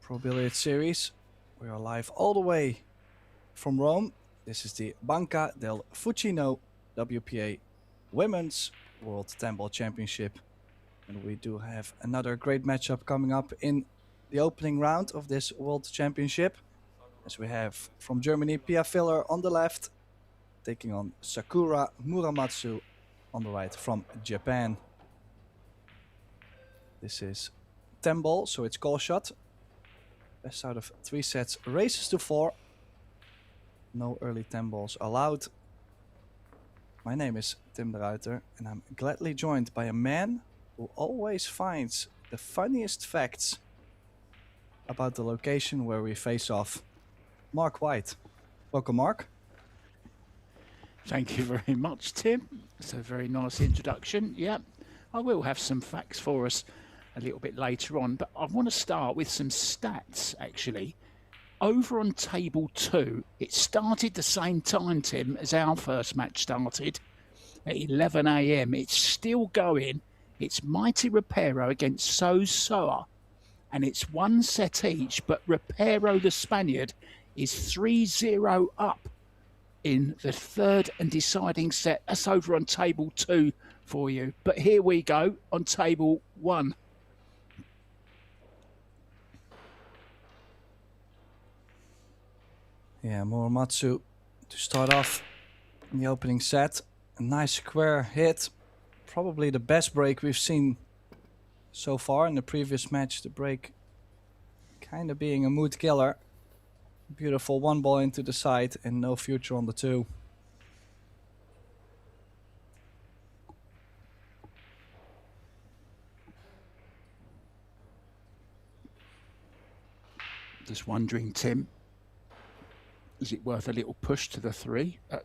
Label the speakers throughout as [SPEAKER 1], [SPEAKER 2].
[SPEAKER 1] Pro Billiard Series. We are live all the way from Rome. This is the Banca del Fucino WPA Women's World 10 Ball Championship. And we do have another great matchup coming up in the opening round of this World Championship. As we have from Germany, Pia Filler on the left, taking on Sakura Muramatsu on the right from Japan. This is 10 ball, so it's call shot. Best out of 3 sets races to 4. No early 10 balls allowed. My name is Tim de Ruiter, and I'm gladly joined by a man who always finds the funniest facts about the location where we face off. Mark White. Welcome, Mark.
[SPEAKER 2] Thank you very much, Tim. It's a very nice introduction. Yeah, I will have some facts for us a little bit later on, but I want to start with some stats, actually. Over on table 2, it started the same time, Tim, as our first match started at 11 a.m. It's still going. It's Mighty Reparo against So Soa, and it's 1 set each, but Reparo, the Spaniard, is 3-0 up in the third and deciding set. That's over on table 2 for you. But here we go on table 1.
[SPEAKER 1] Yeah, Muramatsu to start off in the opening set. A nice square hit. Probably the best break we've seen so far in the previous match. The break kind of being a mood killer. Beautiful 1 ball into the side and no future on the 2.
[SPEAKER 2] Just wondering, Tim, is it worth a little push to the 3? A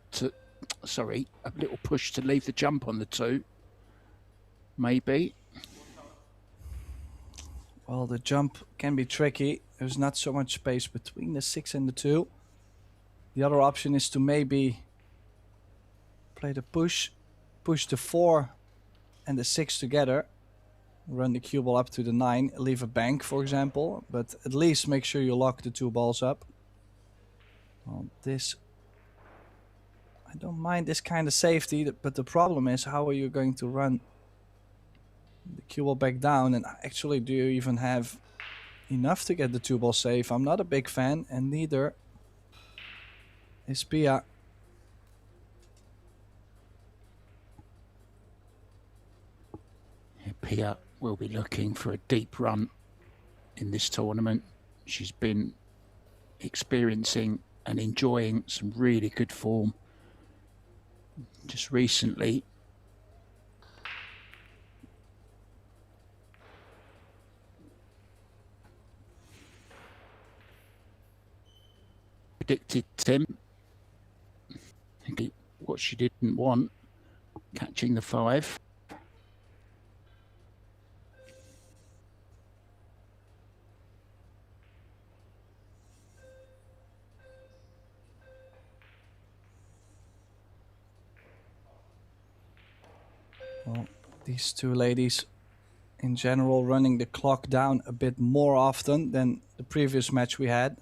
[SPEAKER 2] little push to leave the jump on the 2? Maybe.
[SPEAKER 1] Well, the jump can be tricky. There's not so much space between the 6 and the 2. The other option is to maybe play the push the 4 and the 6 together, run the cue ball up to the 9, leave a bank, for example, but at least make sure you lock the 2 balls up. Well, I don't mind this kind of safety, but the problem is, how are you going to run the cue ball back down, and actually do you even have enough to get the 2 ball safe? I'm not a big fan, and neither is Pia.
[SPEAKER 2] Pia will be looking for a deep run in this tournament. She's been experiencing and enjoying some really good form just recently. Predicted, Tim, what she didn't want, catching the 5.
[SPEAKER 1] Well, these 2 ladies in general running the clock down a bit more often than the previous match we had.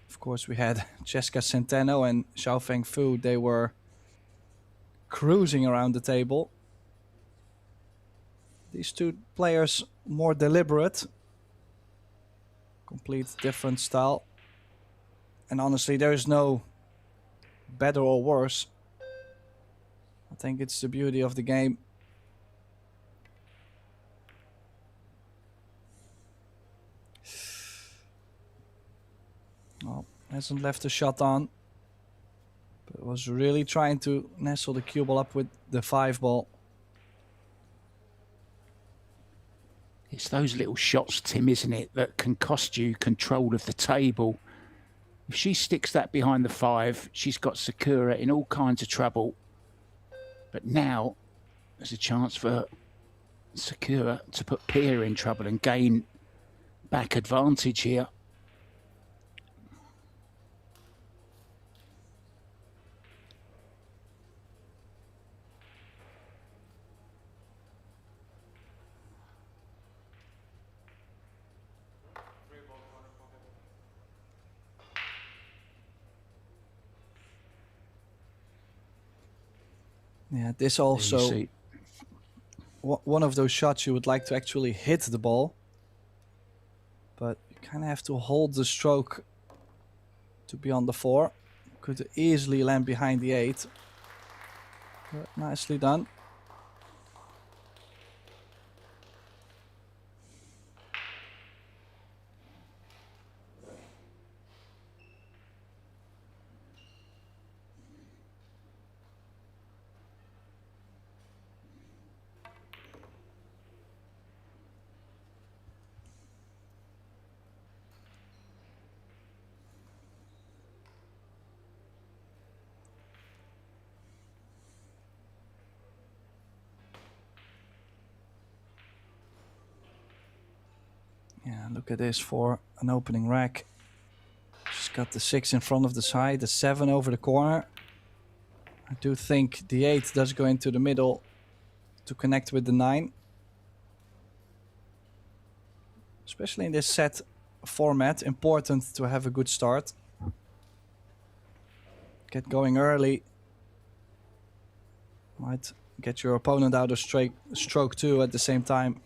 [SPEAKER 1] Of course, we had Jessica Centeno and Xiao Feng Fu. They were cruising around the table. These 2 players more deliberate. Complete different style. And honestly, there is no better or worse. I think it's the beauty of the game. Well, hasn't left a shot on, but was really trying to nestle the cue ball up with the 5 ball.
[SPEAKER 2] It's those little shots, Tim, isn't it, that can cost you control of the table. If she sticks that behind the 5, she's got Sakura in all kinds of trouble. But now there's a chance for Sakura to put Pia in trouble and gain back advantage here.
[SPEAKER 1] Yeah, this
[SPEAKER 2] There you
[SPEAKER 1] also
[SPEAKER 2] see.
[SPEAKER 1] one of those shots you would like to actually hit the ball, but you kind of have to hold the stroke to be on the 4. Could easily land behind the 8, but nicely done. Yeah, look at this for an opening rack. She's got the 6 in front of the side, the 7 over the corner. I do think the 8 does go into the middle to connect with the 9. Especially in this set format, important to have a good start. Get going early. Might get your opponent out of stroke too at the same time.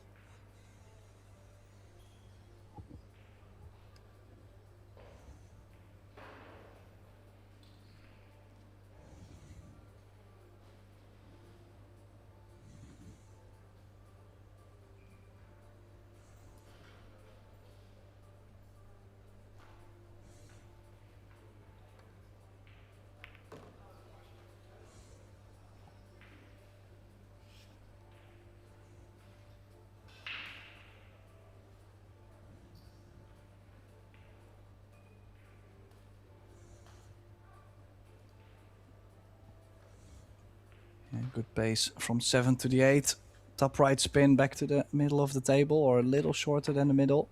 [SPEAKER 1] Yeah, good pace from 7 to the 8. Top right spin back to the middle of the table, or a little shorter than the middle.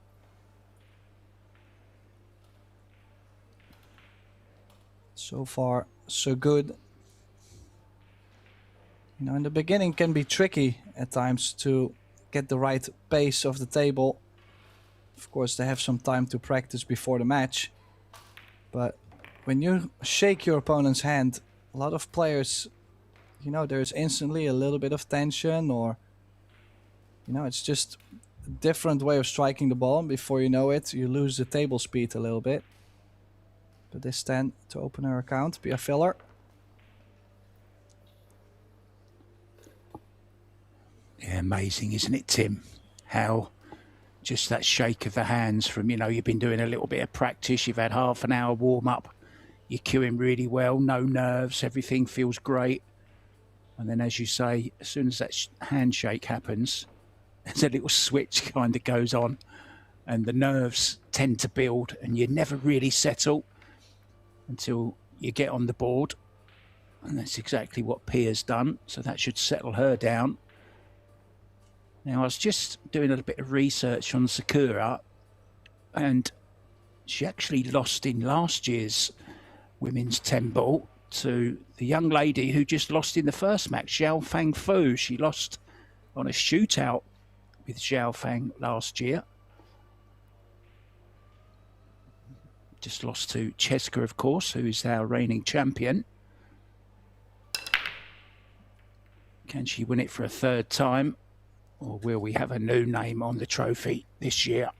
[SPEAKER 1] So far, so good. You know, in the beginning can be tricky at times to get the right pace of the table. Of course, they have some time to practice before the match. But when you shake your opponent's hand, a lot of players, you know, there's instantly a little bit of tension, or, you know, it's just a different way of striking the ball. And before you know it, you lose the table speed a little bit. But this 10 to open her account, be a filler.
[SPEAKER 2] Yeah, amazing, isn't it, Tim? How just that shake of the hands from, you know, you've been doing a little bit of practice, you've had half an hour warm up, you're cueing really well, no nerves, everything feels great. And then, as you say, as soon as that handshake happens, there's a little switch kind of goes on and the nerves tend to build and you never really settle until you get on the board. And that's exactly what Pia's done. So that should settle her down. Now, I was just doing a little bit of research on Sakura, and she actually lost in last year's women's 10 ball to the young lady who just lost in the first match, Xiao Fang Fu. She lost on a shootout with Xiao Fang last year. Just lost to Cheska, of course, who is our reigning champion. Can she win it for a third time? Or will we have a new name on the trophy this year?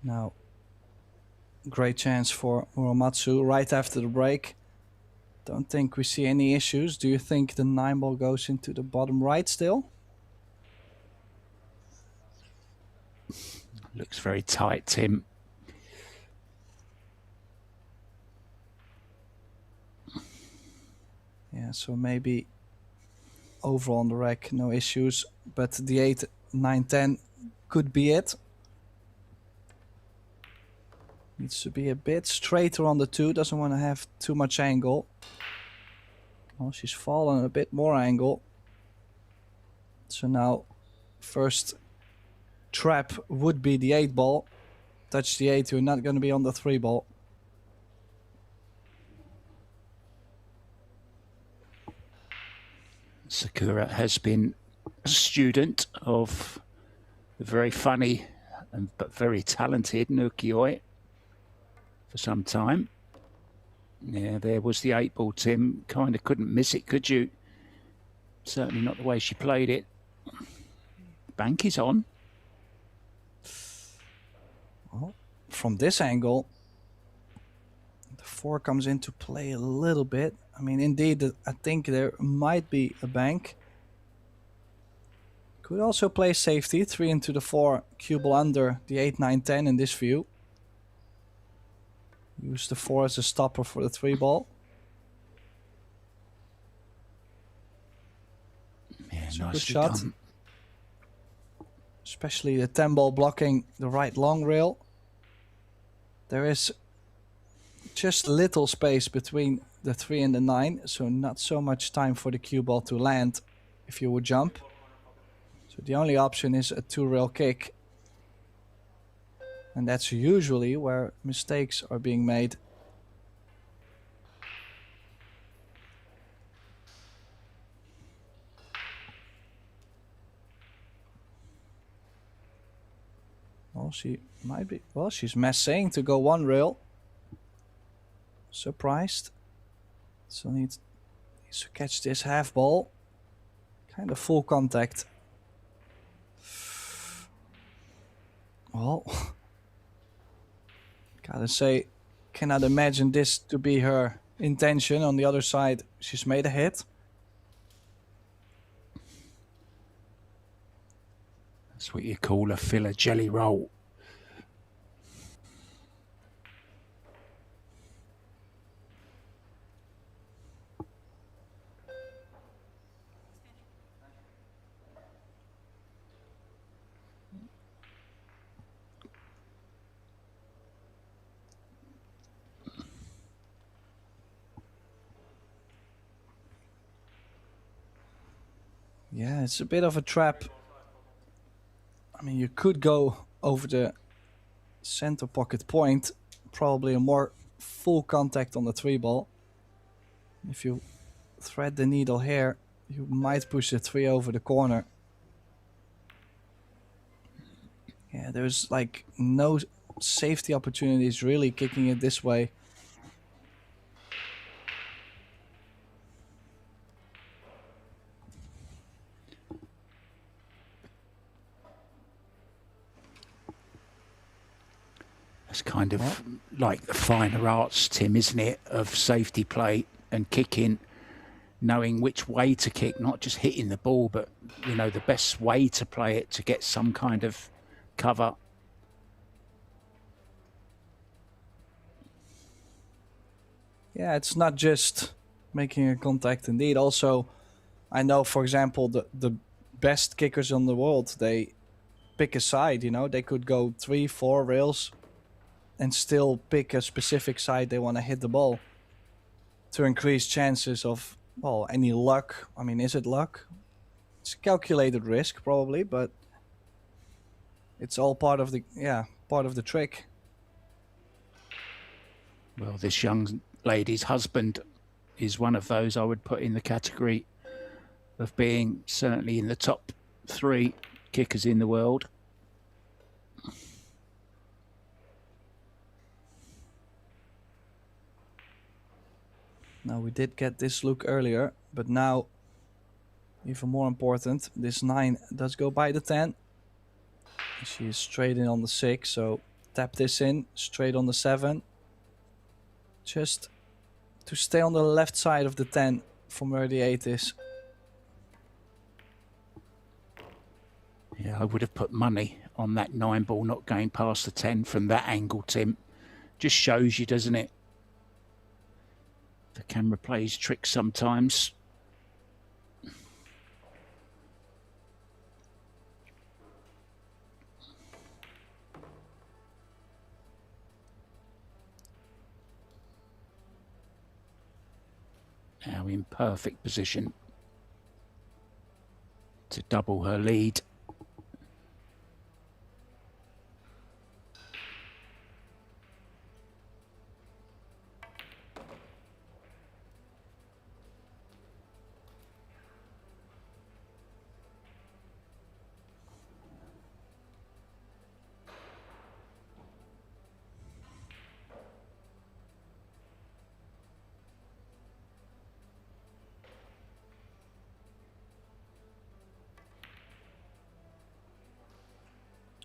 [SPEAKER 1] Now, great chance for Muramatsu right after the break. Don't think we see any issues. Do you think the 9 ball goes into the bottom right still?
[SPEAKER 2] Looks very tight, Tim.
[SPEAKER 1] Yeah, so maybe overall on the rack, no issues. But the 8, 9, 10 could be it. Needs to be a bit straighter on the 2. Doesn't want to have too much angle. Well, she's fallen a bit more angle. So now, first trap would be the 8 ball. Touch the 8, you're not going to be on the 3 ball.
[SPEAKER 2] Sakura has been a student of the very funny but very talented Nukioi for some time. Yeah, there was the 8-ball, Tim. Kind of couldn't miss it, could you? Certainly not the way she played it. Bank is on.
[SPEAKER 1] Well, from this angle, the 4 comes into play a little bit. I mean, indeed, I think there might be a bank. Could also play safety, 3 into the 4, cue ball under the 8, 9, 10 in this view. Use the 4 as a stopper for the 3 ball.
[SPEAKER 2] Yeah,
[SPEAKER 1] it's a
[SPEAKER 2] nicely
[SPEAKER 1] good shot.
[SPEAKER 2] done.
[SPEAKER 1] Especially the 10 ball blocking the right long rail. There is just little space between the 3 and the 9, so not so much time for the cue ball to land if you would jump. So the only option is a 2-rail kick. And that's usually where mistakes are being made. Well, she might be. Well, she's saying to go 1 rail. Surprised. So needs to catch this half ball. Kind of full contact. Well, gotta say, cannot imagine this to be her intention. On the other side, she's made a hit.
[SPEAKER 2] That's what you call a filler jelly roll.
[SPEAKER 1] Yeah, it's a bit of a trap. I mean, you could go over the center pocket point, probably a more full contact on the 3 ball. If you thread the needle here, you might push the 3 over the corner. Yeah, there's like no safety opportunities really kicking it this way.
[SPEAKER 2] It's kind of like the finer arts, Tim, isn't it, of safety play and kicking, knowing which way to kick, not just hitting the ball, but, you know, the best way to play it to get some kind of cover.
[SPEAKER 1] Yeah, it's not just making a contact indeed. Also, I know, for example, the best kickers in the world, they pick a side, you know. They could go 3, 4 rails and still pick a specific side they want to hit the ball to increase chances of, well, any luck. I mean, is it luck? It's a calculated risk, probably, but it's all part of the trick.
[SPEAKER 2] Well, this young lady's husband is one of those I would put in the category of being certainly in the top 3 kickers in the world.
[SPEAKER 1] Now, we did get this look earlier, but now, even more important, this 9 does go by the 10. She is straight in on the 6, so tap this in, straight on the 7. Just to stay on the left side of the 10 from where the 8 is.
[SPEAKER 2] Yeah, I would have put money on that 9 ball not going past the 10 from that angle, Tim. Just shows you, doesn't it? The camera plays tricks sometimes. Now in perfect position to double her lead.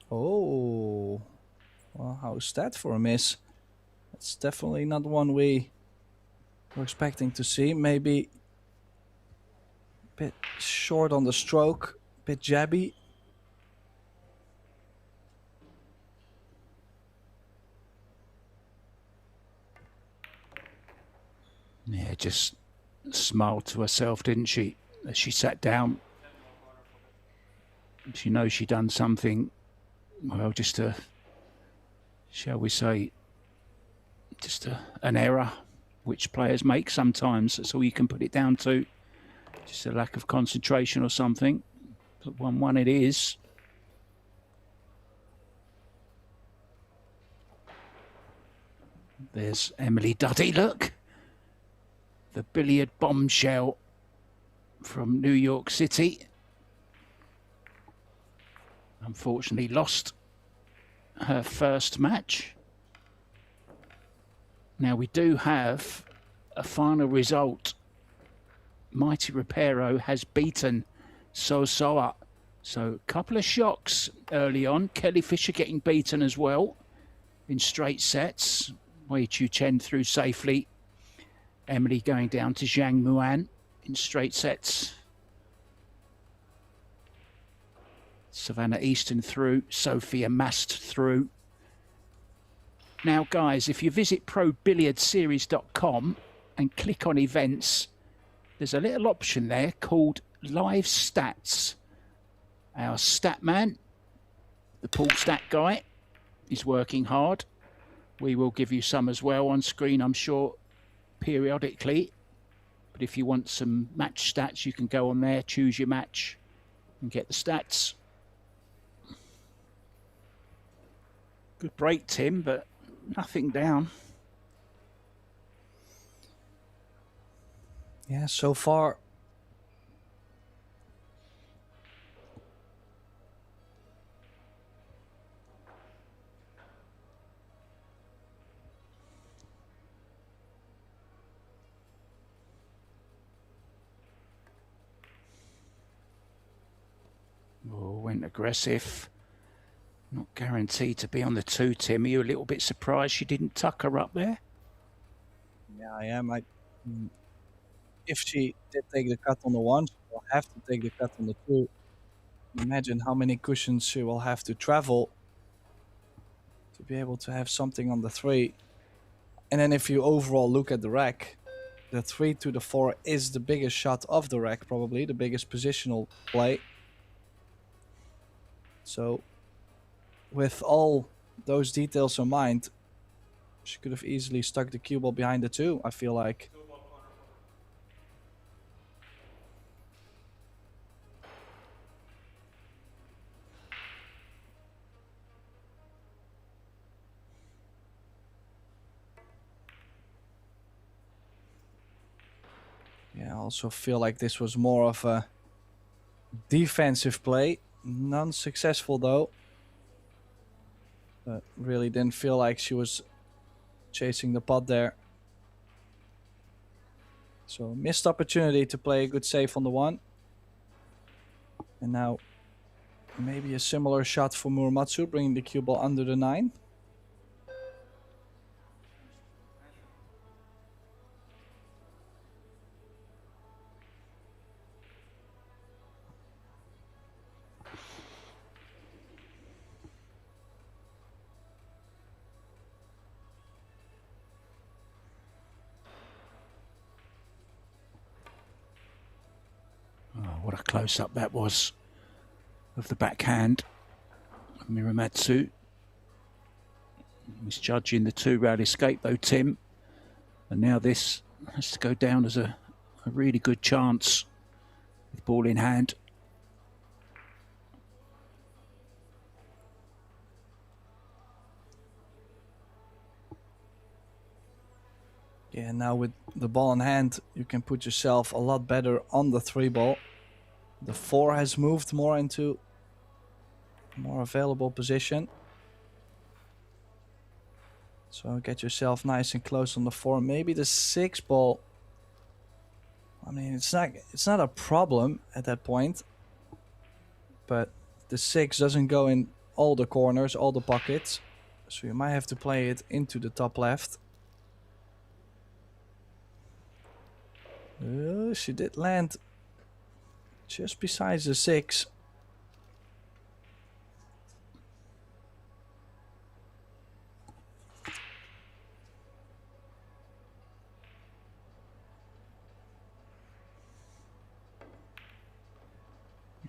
[SPEAKER 1] Oh, well, how's that for a miss? That's definitely not one we were expecting to see. Maybe a bit short on the stroke, a bit jabby.
[SPEAKER 2] Yeah, just smiled to herself, didn't she? As she sat down. She knows she done something, well, just a, shall we say, just an error, which players make sometimes. That's all you can put it down to. Just a lack of concentration or something. But 1-1 it is. There's Emily Duddy, look. The billiard bombshell from New York City. Unfortunately lost her first match. Now we do have a final result. Mighty Reparo has beaten Sosoa. So a couple of shocks early on. Kelly Fisher getting beaten as well in straight sets. Wei Chu Chen through safely. Emily going down to Zhang Muan in straight sets. Savannah Easton through. Sophia Mast through. Now, guys, if you visit ProBilliardSeries.com and click on events, there's a little option there called Live Stats. Our stat man, the pool stat guy, is working hard. We will give you some as well on screen, I'm sure, periodically. But if you want some match stats, you can go on there, choose your match, and get the stats. Good break, Tim, but nothing down.
[SPEAKER 1] Yeah, so far.
[SPEAKER 2] Oh, went aggressive. Not guaranteed to be on the 2, Tim. Are you a little bit surprised she didn't tuck her up there?
[SPEAKER 1] Yeah, I am. If she did take the cut on the 1, she will have to take the cut on the 2. Imagine how many cushions she will have to travel to be able to have something on the 3. And then if you overall look at the rack, the 3 to the 4 is the biggest shot of the rack, probably the biggest positional play. So with all those details in mind, she could have easily stuck the cue ball behind the 2, I feel like. Yeah, I also feel like this was more of a defensive play. Non-successful though. But really didn't feel like she was chasing the pot there. So missed opportunity to play a good save on the 1. And now maybe a similar shot for Muramatsu, bringing the cue ball under the 9.
[SPEAKER 2] What a close-up that was of the backhand. Muramatsu misjudging the 2-round escape though, Tim. And now this has to go down as a really good chance with ball in hand.
[SPEAKER 1] Yeah, now with the ball in hand, you can put yourself a lot better on the 3 ball. The 4 has moved more into a more available position. So get yourself nice and close on the 4. Maybe the 6 ball. I mean, it's not a problem at that point. But the 6 doesn't go in all the corners, all the pockets. So you might have to play it into the top left. She did land just besides the 6.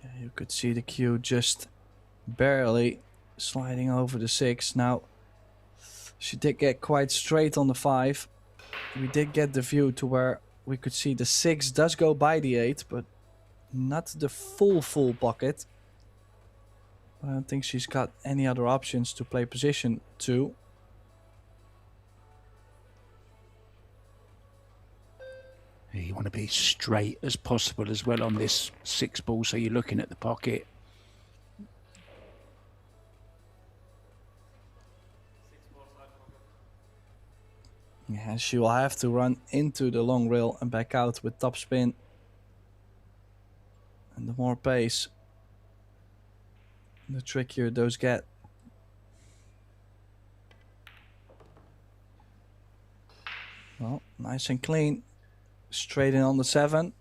[SPEAKER 1] Yeah, you could see the cue just barely sliding over the 6. Now, she did get quite straight on the 5. We did get the view to where we could see the 6 does go by the 8, but not the full pocket. I don't think she's got any other options to play position 2.
[SPEAKER 2] You want to be straight as possible as well on this 6 ball, so you're looking at the pocket.
[SPEAKER 1] Yeah, she will have to run into the long rail and back out with top spin. And the more pace, the trickier those get. Well, nice and clean. Straight in on the 7.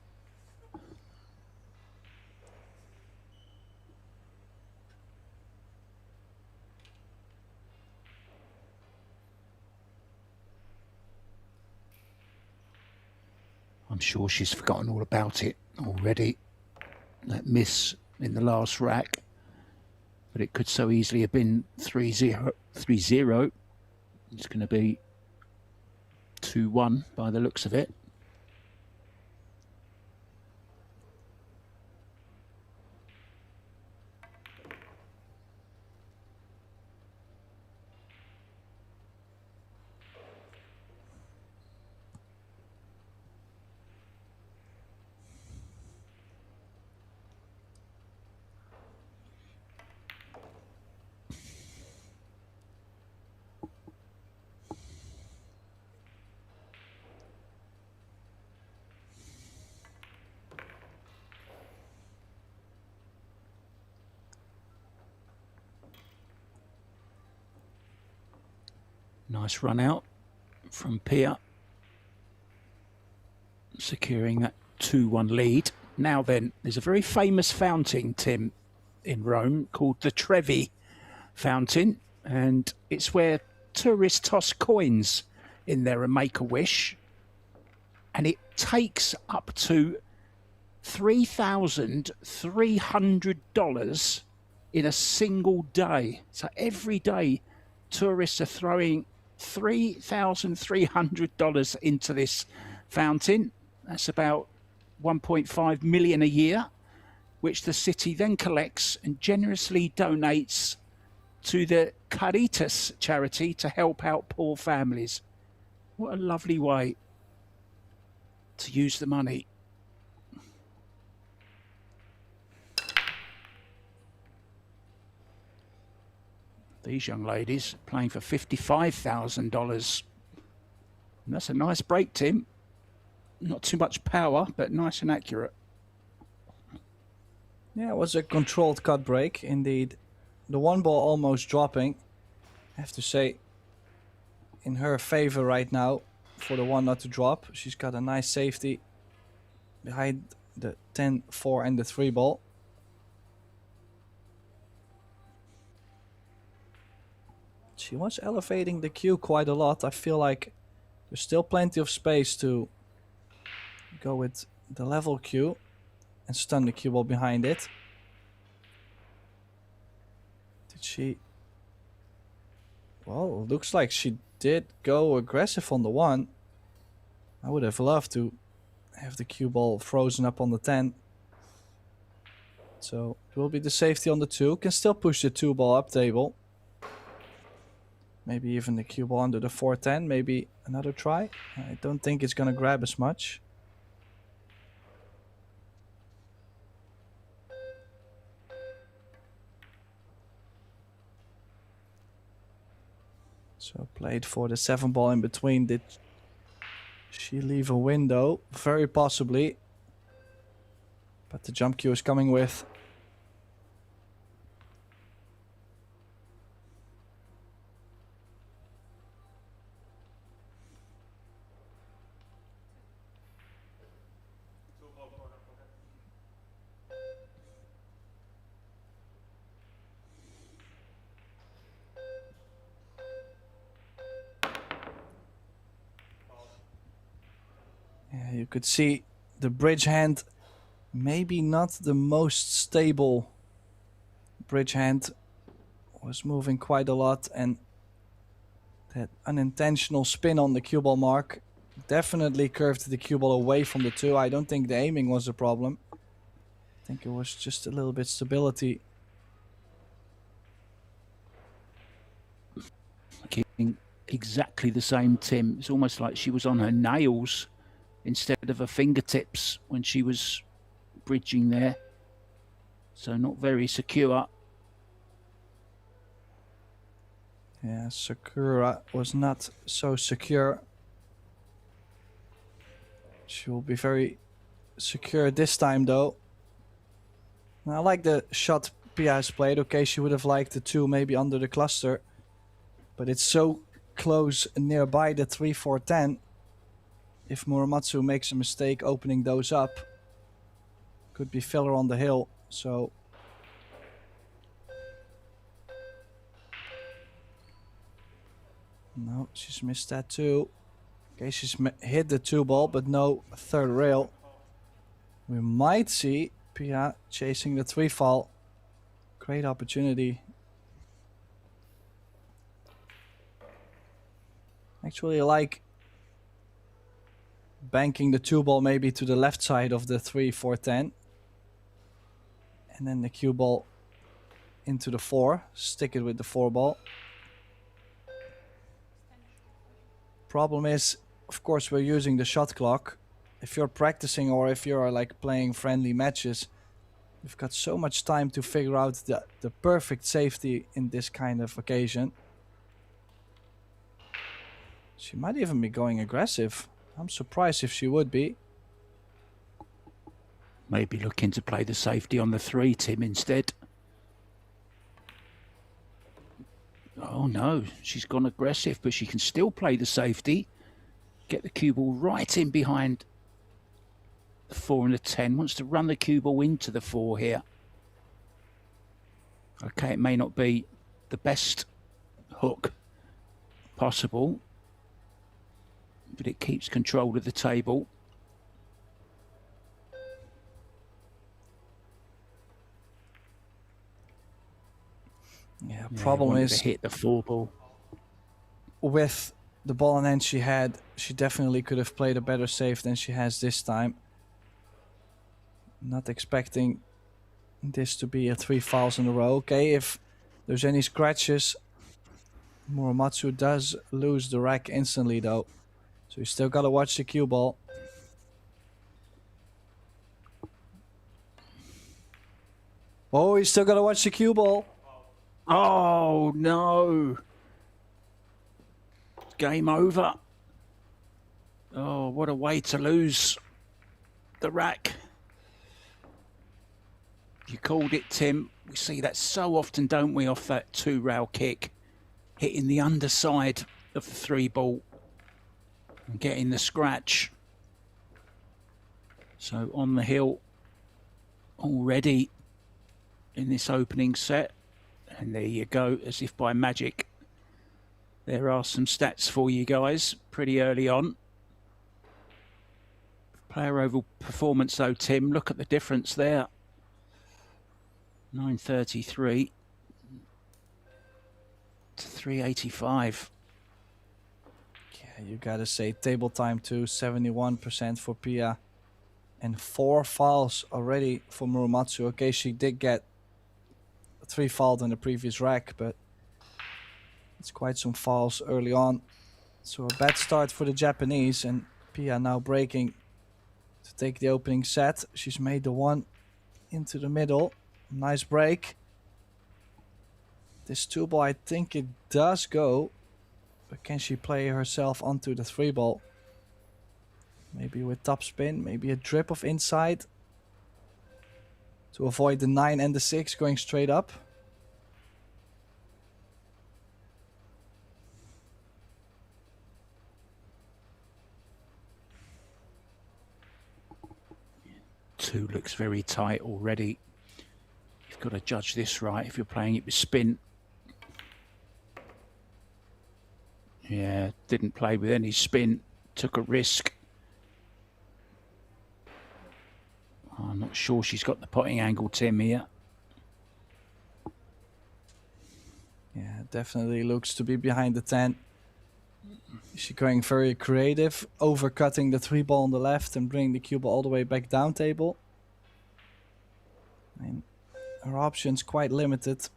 [SPEAKER 2] I'm sure she's forgotten all about it already. That miss in the last rack. But it could so easily have been 3-0. 3-0. It's going to be 2-1 by the looks of it. Nice run out from Pia, securing that 2-1 lead. Now then, there's a very famous fountain, Tim, in Rome called the Trevi Fountain, and it's where tourists toss coins in there and make a wish, and it takes up to $3,300 in a single day. So every day, tourists are throwing $3,300 into this fountain. That's about 1.5 million a year, which the city then collects and generously donates to the Caritas charity to help out poor families. What a lovely way to use the money. These young ladies playing for $55,000. That's a nice break, Tim. Not too much power, but nice and accurate.
[SPEAKER 1] Yeah, it was a controlled cut break, indeed. The 1 ball almost dropping. I have to say, in her favor right now, for the 1 not to drop. She's got a nice safety behind the 10-4 and the 3 ball. She was elevating the cue quite a lot. I feel like there's still plenty of space to go with the level cue and stun the cue ball behind it. Did she? Well, looks like she did go aggressive on the 1. I would have loved to have the cue ball frozen up on the 10. So it will be the safety on the 2. Can still push the 2 ball up table. Maybe even the cue ball under the 4-10. Maybe another try. I don't think it's going to grab as much. So played for the 7 ball in between. Did she leave a window? Very possibly. But the jump cue is coming with. Yeah, you could see the bridge hand, maybe not the most stable bridge hand, was moving quite a lot, and that unintentional spin on the cue ball mark definitely curved the cue ball away from the 2. I don't think the aiming was a problem. I think it was just a little bit stability.
[SPEAKER 2] Keeping exactly the same, Tim. It's almost like she was on her nails instead of her fingertips when she was bridging there. So not very secure.
[SPEAKER 1] Yeah, Sakura was not so secure. She will be very secure this time, though. Now, I like the shot Pia has played. Okay, she would have liked the 2 maybe under the cluster, but it's so close nearby the 3-4-10. If Muramatsu makes a mistake opening those up, could be filler on the hill. So no, she's missed that too. Okay, she's hit the 2 ball, but no third rail. We might see Pia chasing the 3 fall. Great opportunity. Actually, I like banking the 2 ball maybe to the left side of the 3-4-10. And then the cue ball into the 4. Stick it with the 4 ball. Problem is, of course, we're using the shot clock. If you're practicing or if you're like playing friendly matches, you've got so much time to figure out the perfect safety in this kind of occasion. She might even be going aggressive. I'm surprised if she would be.
[SPEAKER 2] Maybe looking to play the safety on the 3, Tim, instead. Oh no, she's gone aggressive, but she can still play the safety. Get the cue ball right in behind the 4 and the 10. Wants to run the cue ball into the 4 here. Okay, it may not be the best hook possible, but it keeps control of the table.
[SPEAKER 1] Yeah, problem is
[SPEAKER 2] hit the 4 ball.
[SPEAKER 1] With the ball in hand she had, she definitely could have played a better save than she has this time. Not expecting this to be a 3 fouls in a row. Okay, if there's any scratches, Muramatsu does lose the rack instantly though. So you still gotta watch the cue ball. Oh, you still gotta watch the cue ball.
[SPEAKER 2] Oh no. Game over. Oh, what a way to lose the rack. You called it, Tim. We see that so often, don't we, off that 2-rail kick. Hitting the underside of the 3 ball and getting the scratch. So on the hill already in this opening set. And there you go, as if by magic. There are some stats for you guys pretty early on. Player overall performance though, Tim, look at the difference there. 933 to 385.
[SPEAKER 1] Yeah, you gotta say table time too, 71% for Pia. And 4 fouls already for Muramatsu. Okay, she did get 3 fouled in the previous rack, but it's quite some fouls early on. So a bad start for the Japanese, and Pia now breaking to take the opening set. She's made the 1 into the middle. Nice break. This 2 ball, I think it does go, but can she play herself onto the 3 ball? Maybe with top spin, maybe a drip of inside to avoid the 9 and the 6 going straight up.
[SPEAKER 2] Two looks very tight already. You've got to judge this right if you're playing it with spin. Yeah, didn't play with any spin, took a risk. I'm not sure she's got the potting angle, Tim, here.
[SPEAKER 1] Yeah, definitely looks to be behind the 10. She's going very creative, overcutting the 3-ball on the left and bringing the cue ball all the way back down table. I mean, her options quite limited.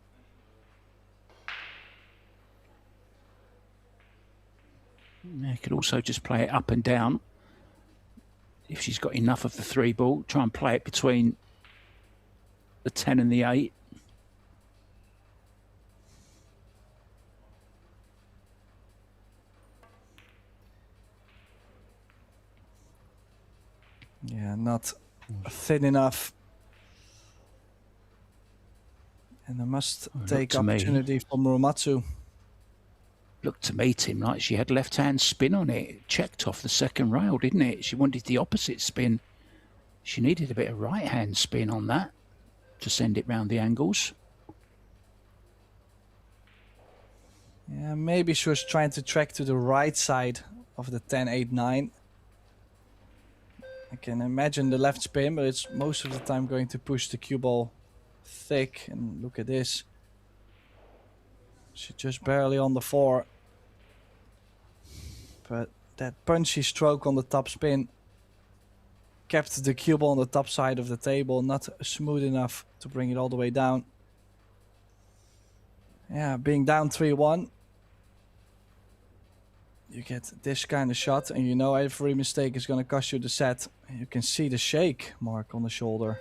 [SPEAKER 2] You could also just play it up and down. If she's got enough of the 3-ball, try and play it between the 10 and the 8.
[SPEAKER 1] Yeah, not thin enough. And I must take opportunity from Muromatsu.
[SPEAKER 2] Looked to me, Tim, like she had left-hand spin on it. It checked off the second rail, didn't it? She wanted the opposite spin. She needed a bit of right-hand spin on that to send it round the angles.
[SPEAKER 1] Yeah, maybe she was trying to track to the right side of the 10-8-9. I can imagine the left spin, but it's most of the time going to push the cue ball thick. And look at this. She's just barely on the 4. But that punchy stroke on the top spin kept the cue ball on the top side of the table, not smooth enough to bring it all the way down. Yeah, being down 3-1, you get this kind of shot, and you know every mistake is going to cost you the set. You can see the shake mark on the shoulder.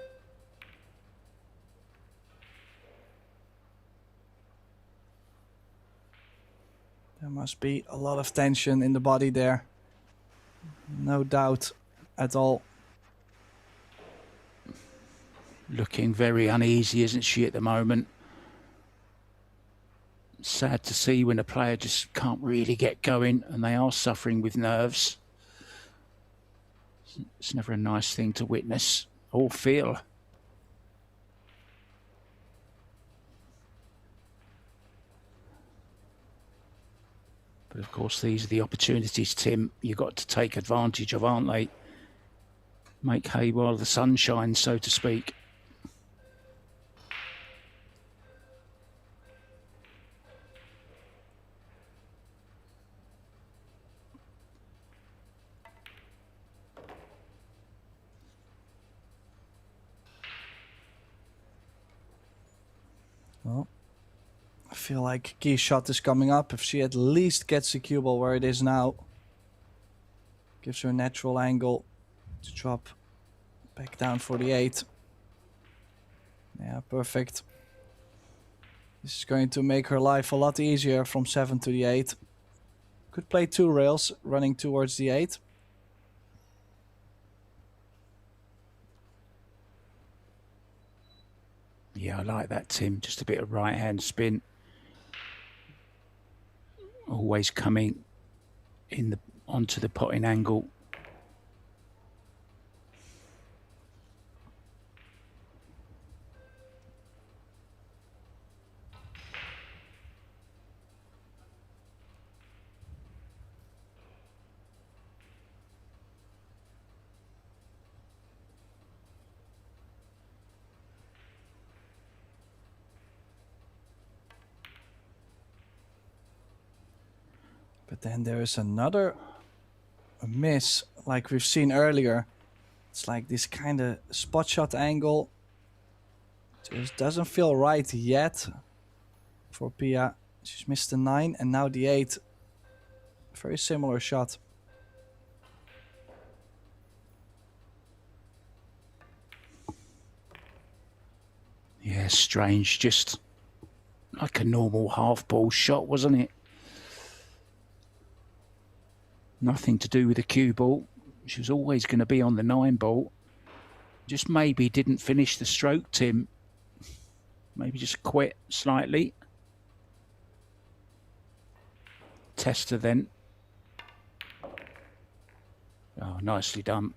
[SPEAKER 1] There must be a lot of tension in the body there. No doubt at all.
[SPEAKER 2] Looking very uneasy, isn't she, at the moment? Sad to see when a player just can't really get going and they are suffering with nerves. It's never a nice thing to witness or feel. But of course, these are the opportunities, Tim, you've got to take advantage of, aren't they? Make hay while the sun shines, so to speak.
[SPEAKER 1] Well, I feel like key shot is coming up. If she at least gets the cue ball where it is now, gives her a natural angle to drop back down for the 8. Yeah, perfect. This is going to make her life a lot easier from 7 to the 8. Could play 2 rails running towards the 8.
[SPEAKER 2] Yeah, I like that, Tim. Just a bit of right-hand spin. Always coming in onto the potting angle.
[SPEAKER 1] But then there is another miss like we've seen earlier. It's like this kind of spot shot angle. Just doesn't feel right yet for Pia. She's missed the 9 and now the 8. Very similar shot.
[SPEAKER 2] Yeah, strange. Just like a normal half ball shot, wasn't it? Nothing to do with the cue ball. She was always going to be on the 9 ball. Just maybe didn't finish the stroke, Tim. Maybe just quit slightly. Tester then. Oh, nicely done.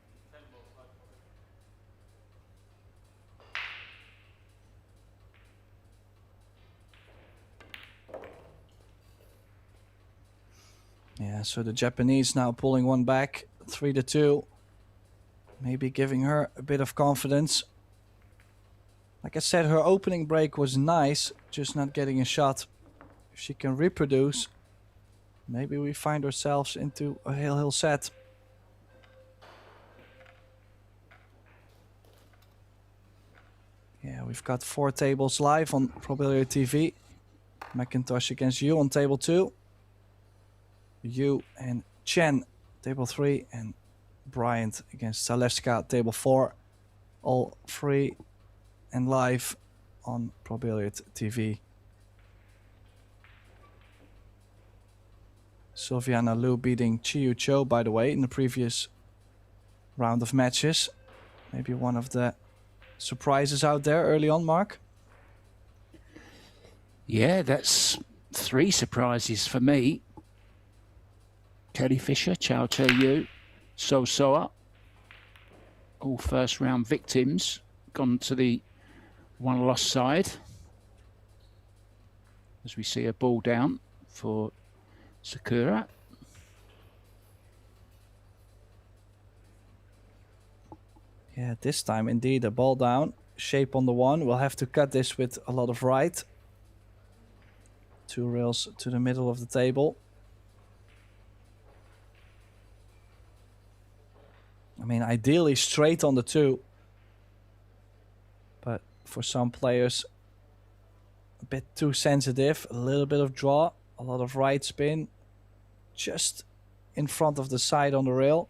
[SPEAKER 2] Yeah, so the Japanese now pulling one back, 3-2.
[SPEAKER 1] Maybe giving her a bit of confidence. Like I said, her opening break was nice, just not getting a shot. If she can reproduce, maybe we find ourselves into a hill set. Yeah, we've got 4 tables live on Billiard TV. Macintosh against you on table 2. You and Chen, table 3. And Bryant against Zalewska, table 4. All free and live on Billiard TV. Sylviana Liu beating Chiyu Cho, by the way, in the previous round of matches. Maybe one of the surprises out there early on, Mark?
[SPEAKER 2] Yeah, that's 3 surprises for me. Kelly Fisher, Chao Che-Yu, So Soa, all first round victims, gone to the one loss side. As we see a ball down for Sakura.
[SPEAKER 1] Yeah, this time indeed a ball down. Shape on the 1. We'll have to cut this with a lot of right. 2 rails to the middle of the table. I mean, ideally straight on the 2. But for some players, a bit too sensitive. A little bit of draw, a lot of right spin. Just in front of the side on the rail.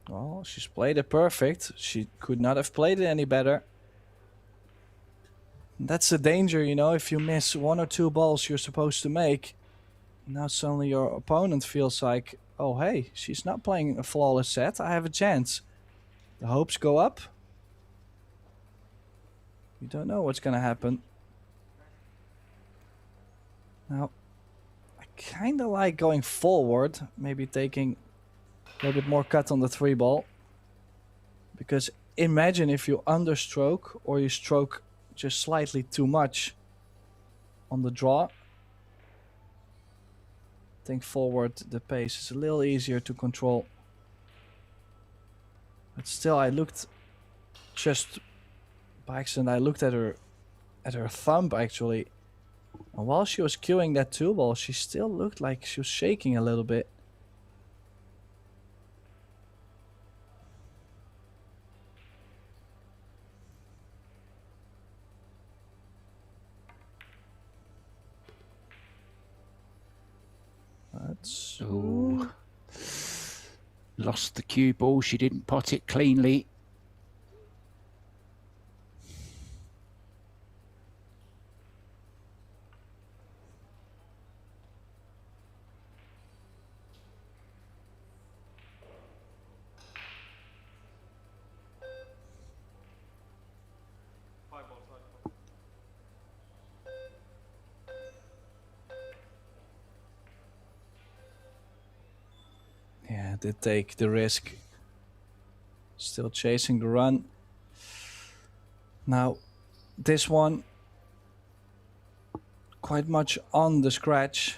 [SPEAKER 1] Well, she's played it perfect. She could not have played it any better. That's the danger, you know, if you miss 1 or 2 balls you're supposed to make. Now suddenly your opponent feels like, oh hey, she's not playing a flawless set. I have a chance. The hopes go up. You don't know what's going to happen. Now, I kind of like going forward. Maybe taking a little bit more cut on the 3 ball. Because imagine if you understroke or you stroke just slightly too much on the draw. I think forward the pace is a little easier to control. But still, I looked just by accident. I looked at her thumb actually, and while she was cueing that 2 ball, she still looked like she was shaking a little bit. That's
[SPEAKER 2] lost the cue ball. She didn't pot it cleanly.
[SPEAKER 1] Yeah, did take the risk. Still chasing the run. Now, this one quite much on the scratch.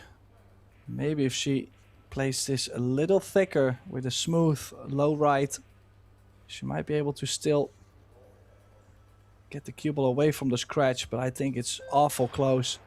[SPEAKER 1] Maybe if she plays this a little thicker with a smooth low right, she might be able to still get the cue ball away from the scratch, but I think it's awful close.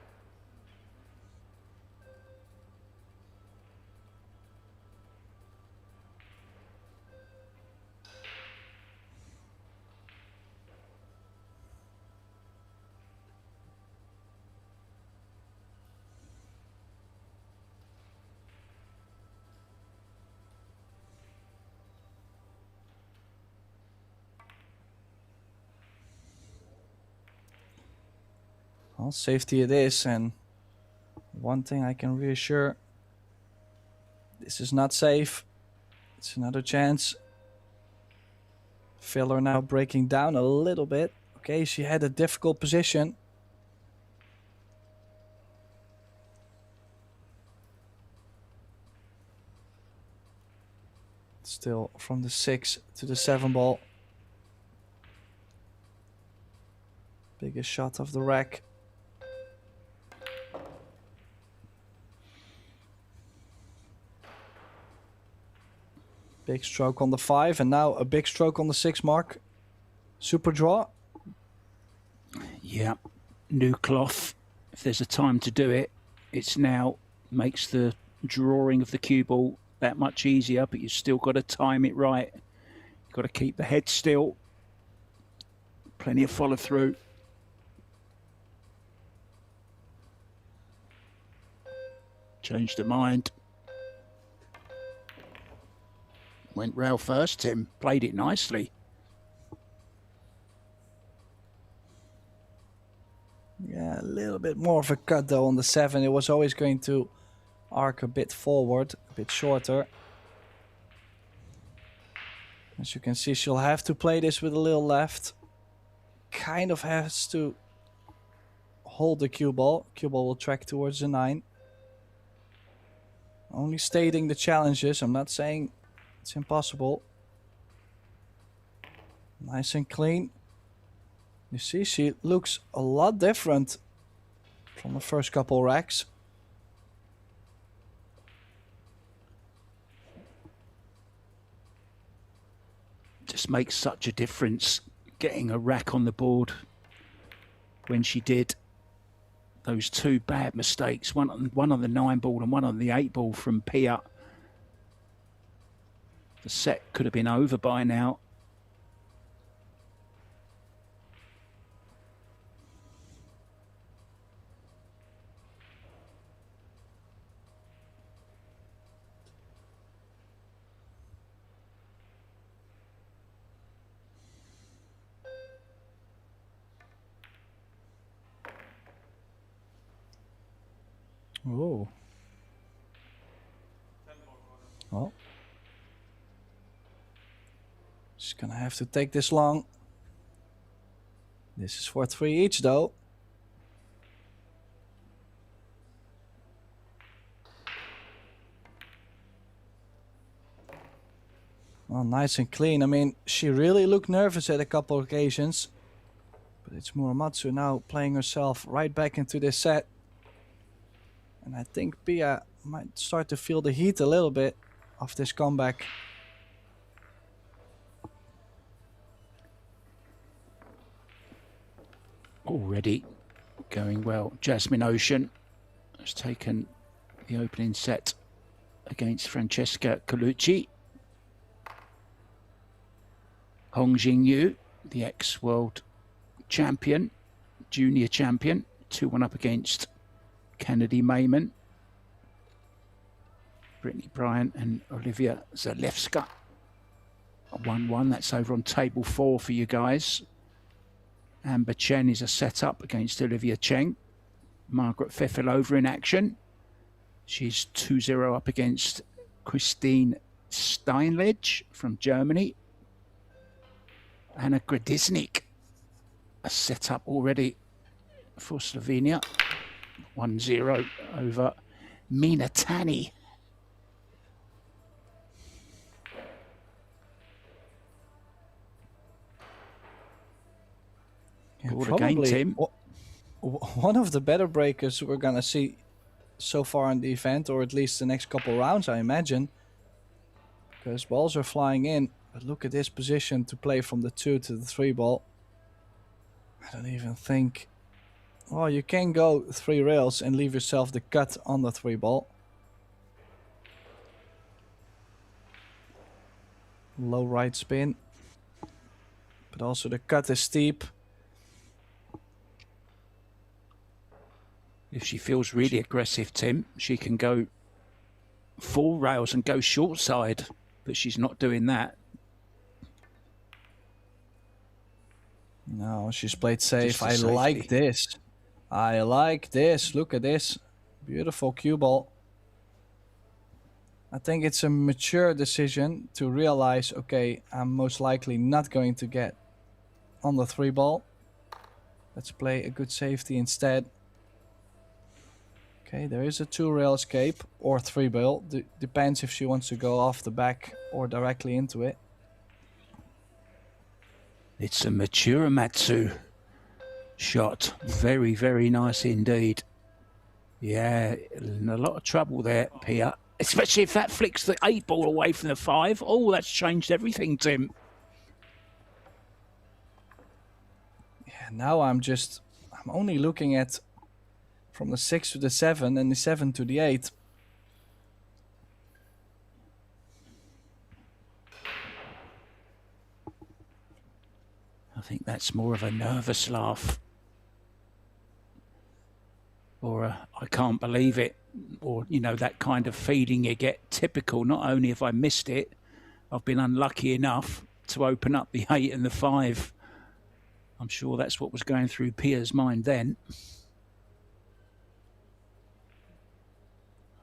[SPEAKER 1] Well, safety it is, and one thing I can reassure, this is not safe. It's another chance. Filler now breaking down a little bit. Okay, she had a difficult position. Still from the 6 to the 7 ball. Biggest shot of the rack. Big stroke on the 5 and now a big stroke on the 6 mark. Super draw.
[SPEAKER 2] Yeah, new cloth. If there's a time to do it, it's now. Makes the drawing of the cue ball that much easier, but you've still got to time it right. You've got to keep the head still. Plenty of follow through. Changed the mind. Went rail first, Tim. Played it nicely.
[SPEAKER 1] Yeah, a little bit more of a cut though on the 7. It was always going to arc a bit forward, a bit shorter. As you can see, she'll have to play this with a little left. Kind of has to hold the cue ball. Cue ball will track towards the 9. Only stating the challenges. I'm not saying it's impossible. Nice and clean. You see, she looks a lot different from the first couple racks.
[SPEAKER 2] Just makes such a difference getting a rack on the board when she did. Those 2 bad mistakes, one on the 9 ball and one on the 8 ball from Pia. The set could have been over by now.
[SPEAKER 1] Oh. Well. She's gonna have to take this long. This is for 3 each though. Well, nice and clean. I mean, she really looked nervous at a couple of occasions. But it's Muramatsu now playing herself right back into this set. And I think Pia might start to feel the heat a little bit of this comeback.
[SPEAKER 2] Already going well. Jasmine Ocean has taken the opening set against Francesca Colucci. Hong Jingyu, the ex-world champion, junior champion, 2-1 up against Kennedy Mayman, Brittany Bryant and Olivia Zalewska. 1-1, that's over on table 4 for you guys. Amber Chen is a set-up against Olivia Cheng. Margaret Fefilova in action. She's 2-0 up against Christine Steinledge from Germany. Anna Gradisnik, a set-up already for Slovenia. 1-0 over Mina Tani.
[SPEAKER 1] Yeah,
[SPEAKER 2] Board again, Tim.
[SPEAKER 1] One of the better breakers we're going to see so far in the event, or at least the next couple rounds, I imagine. Because balls are flying in. But look at this position to play from the 2 to the 3 ball. I don't even think... Well, you can go 3 rails and leave yourself the cut on the 3 ball. Low right spin. But also the cut is steep.
[SPEAKER 2] If she feels really aggressive, Tim, she can go 4 rails and go short side. But she's not doing that.
[SPEAKER 1] No, she's played safe. I like this. I like this. Look at this. Beautiful cue ball. I think it's a mature decision to realize, okay, I'm most likely not going to get on the 3 ball. Let's play a good safety instead. Okay, there is a 2 rail escape or 3 ball. Depends if she wants to go off the back or directly into it.
[SPEAKER 2] It's a mature Matsu. shot. Very, very nice indeed. Yeah, in a lot of trouble there, Pia. Especially if that flicks the 8 ball away from the 5. Oh, that's changed everything, Tim.
[SPEAKER 1] Yeah, now I'm only looking at from the 6 to the 7 and the 7 to the 8.
[SPEAKER 2] I think that's more of a nervous laugh. Or a, I can't believe it. Or, you know, that kind of feeling you get. Typical, not only have I missed it, I've been unlucky enough to open up the 8 and the 5. I'm sure that's what was going through Pia's mind then.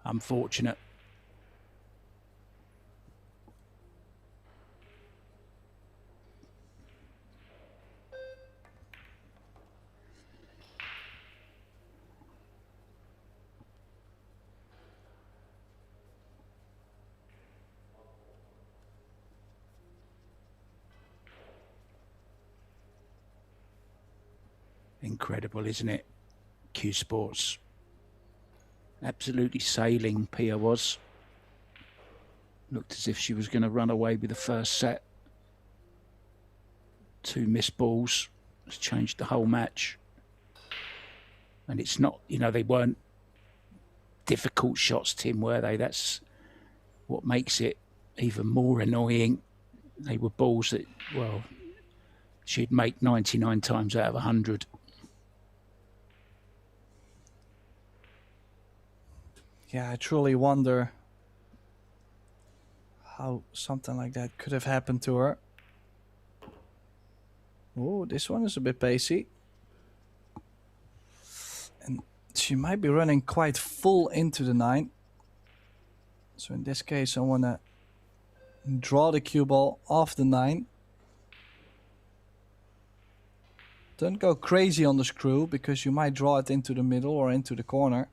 [SPEAKER 2] Unfortunate. Incredible, isn't it? Q Sports. Absolutely sailing, Pia was. Looked as if she was going to run away with the first set. 2 missed balls. It's changed the whole match. And it's not, you know, they weren't difficult shots, Tim, were they? That's what makes it even more annoying. They were balls that, well, she'd make 99 times out of 100.
[SPEAKER 1] Yeah, I truly wonder how something like that could have happened to her. Oh, this one is a bit pacey. And she might be running quite full into the 9. So in this case, I want to draw the cue ball off the 9. Don't go crazy on the screw, because you might draw it into the middle or into the corner.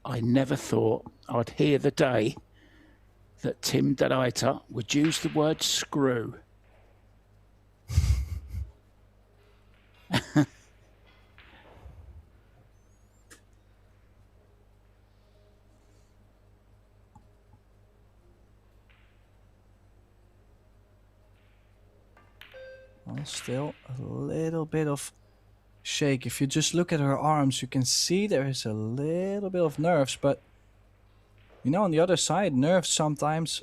[SPEAKER 2] I never thought I'd hear the day that Tim Delaita would use the word screw.
[SPEAKER 1] Well, still a little bit of shake. If you just look at her arms, you can see there is a little bit of nerves, but you know, on the other side, nerves sometimes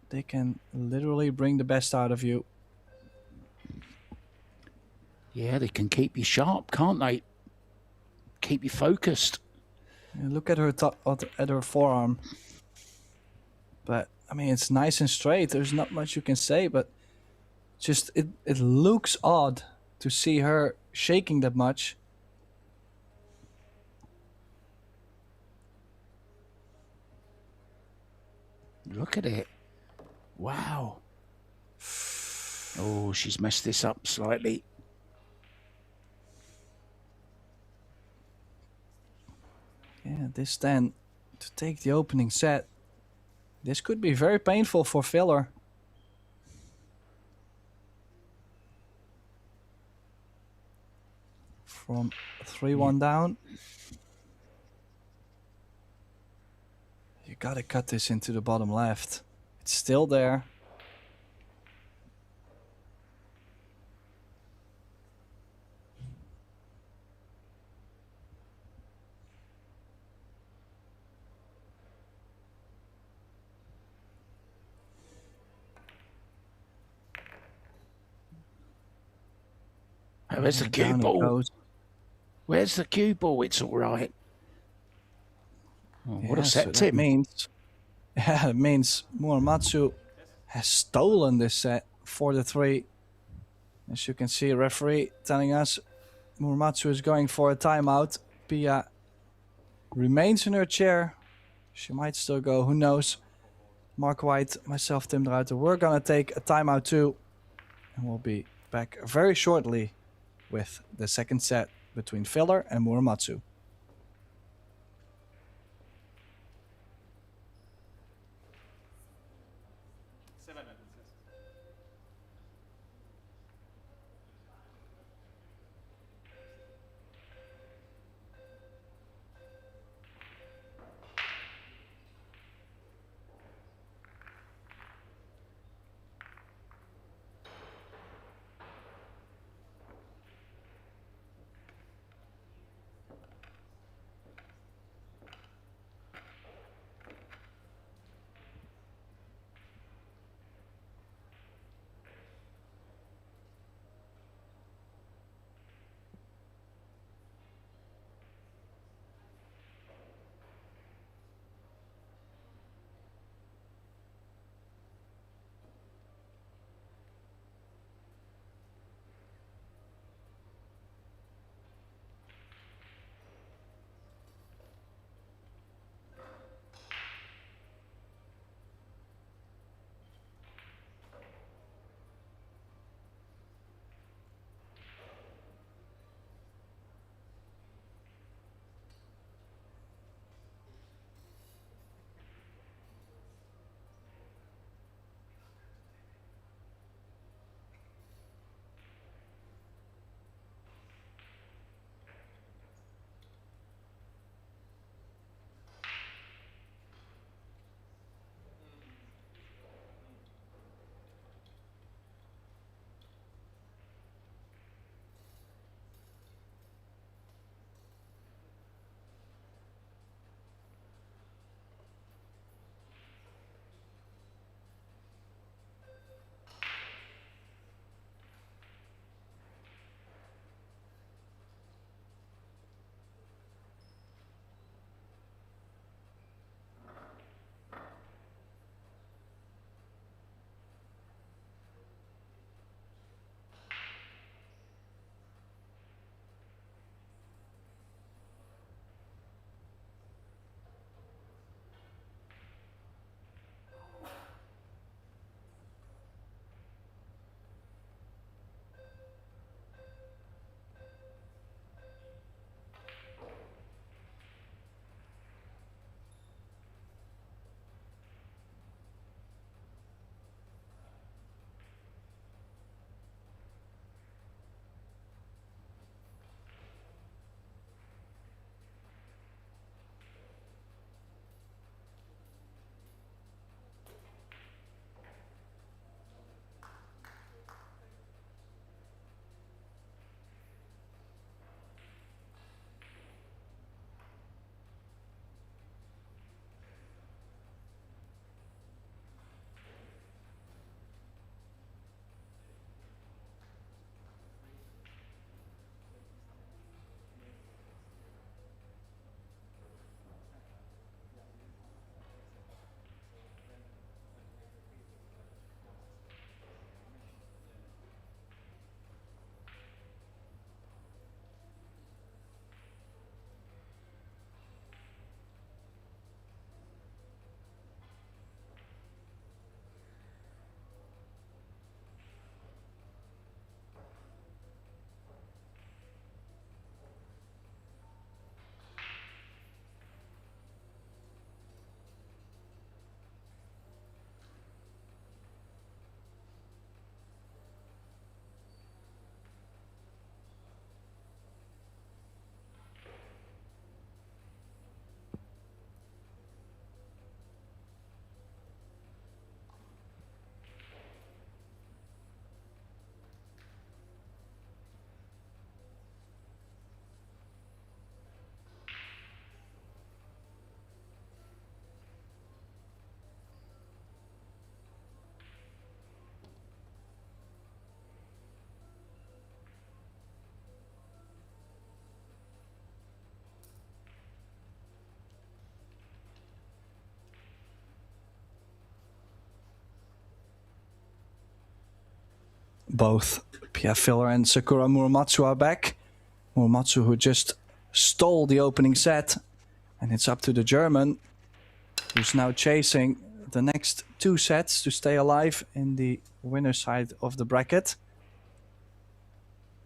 [SPEAKER 1] they can literally bring the best out of you.
[SPEAKER 2] Yeah, they can keep you sharp, can't they? Keep you focused.
[SPEAKER 1] Yeah, look at her at her forearm. But I mean, it's nice and straight. There's not much you can say, but just it looks odd to see her shaking that much.
[SPEAKER 2] Look at it. Wow. Oh, she's messed this up slightly.
[SPEAKER 1] Yeah, this then to take the opening set. This could be very painful for Filler. From 3-1 down. You gotta cut this into the bottom left. It's still there.
[SPEAKER 2] Oh, where's the cue ball? Where's the cue ball? It's all right. Oh, what a set, Tim.
[SPEAKER 1] It means Muramatsu has stolen this set for the 3. As you can see, referee telling us Muramatsu is going for a timeout. Pia remains in her chair. She might still go, who knows. Mark White, myself, Tim Druiter, we're gonna take a timeout too. And we'll be back very shortly with the second set between Filler and Muramatsu. Both Pierre Filler and Sakura Muramatsu are back. Muramatsu, who just stole the opening set. And it's up to the German, who's now chasing the next two sets to stay alive in the winner's side of the bracket.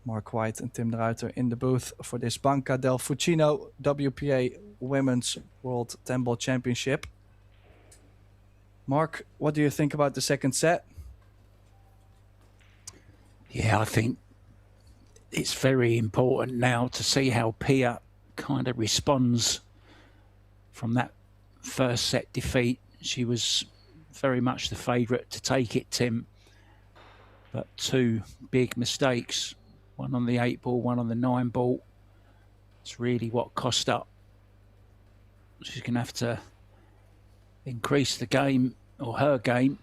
[SPEAKER 1] Mark White and Tim de Ruiter in the booth for this Banca del Fucino WPA Women's World 10-Ball Championship. Mark, what do you think about the second set?
[SPEAKER 2] Yeah, I think it's very important now to see how Pia kind of responds from that first set defeat. She was very much the favourite to take it, Tim. But two big mistakes, one on the 8 ball, one on the 9 ball. It's really what cost up. She's going to have to increase the game, or her game.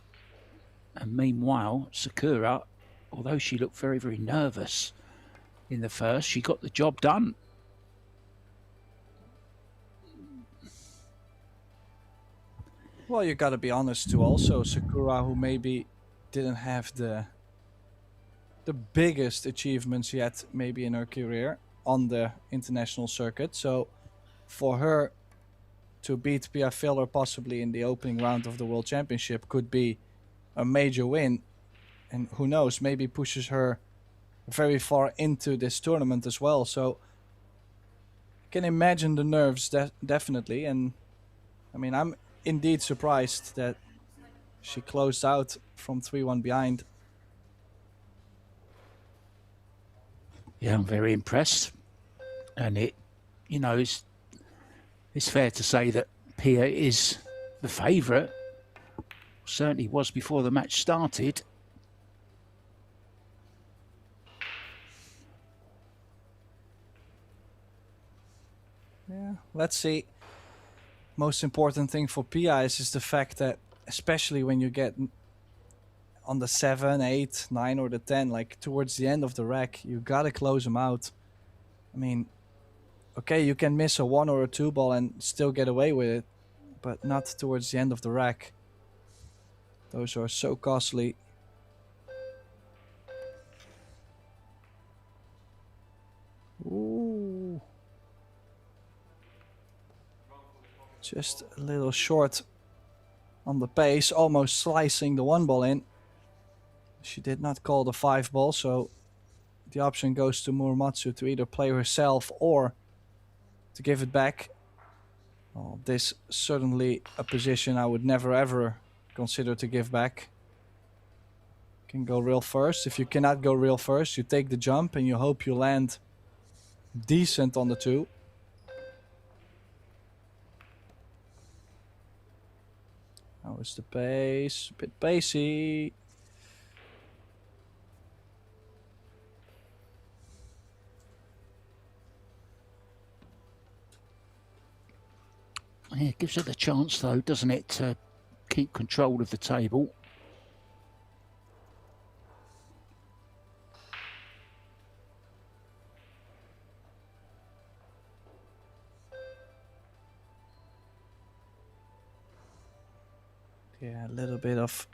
[SPEAKER 2] And meanwhile, Sakura, although she looked very, very nervous in the first, she got the job done.
[SPEAKER 1] Well, you got to be honest too. Also, Sakura, who maybe didn't have the biggest achievements yet, maybe in her career on the international circuit. So, for her to beat Pia Filler possibly in the opening round of the World Championship could be a major win, and who knows, maybe pushes her very far into this tournament as well. So, I can imagine the nerves definitely, and I mean, I'm indeed surprised that she closed out from 3-1 behind.
[SPEAKER 2] Yeah, I'm very impressed. And it, you know, it's fair to say that Pia is the favourite. Certainly was before the match started.
[SPEAKER 1] Yeah, let's see. Most important thing for Pia is the fact that, especially when you get on the 7, 8, 9 or the 10, like towards the end of the rack, you gotta close them out. I mean, okay, you can miss a 1 or a 2 ball and still get away with it, but not towards the end of the rack. Those are so costly. Ooh. Just a little short on the pace, almost slicing the 1 ball in. She did not call the 5 ball, so the option goes to Muramatsu to either play herself or to give it back. Well, this certainly a position I would never ever consider to give back. Can go real first. If you cannot go real first, you take the jump and you hope you land decent on the 2. How is the pace? A bit pacey.
[SPEAKER 2] Yeah, it gives her the chance, though, doesn't it, to keep control of the table.
[SPEAKER 1] Yeah, a little bit of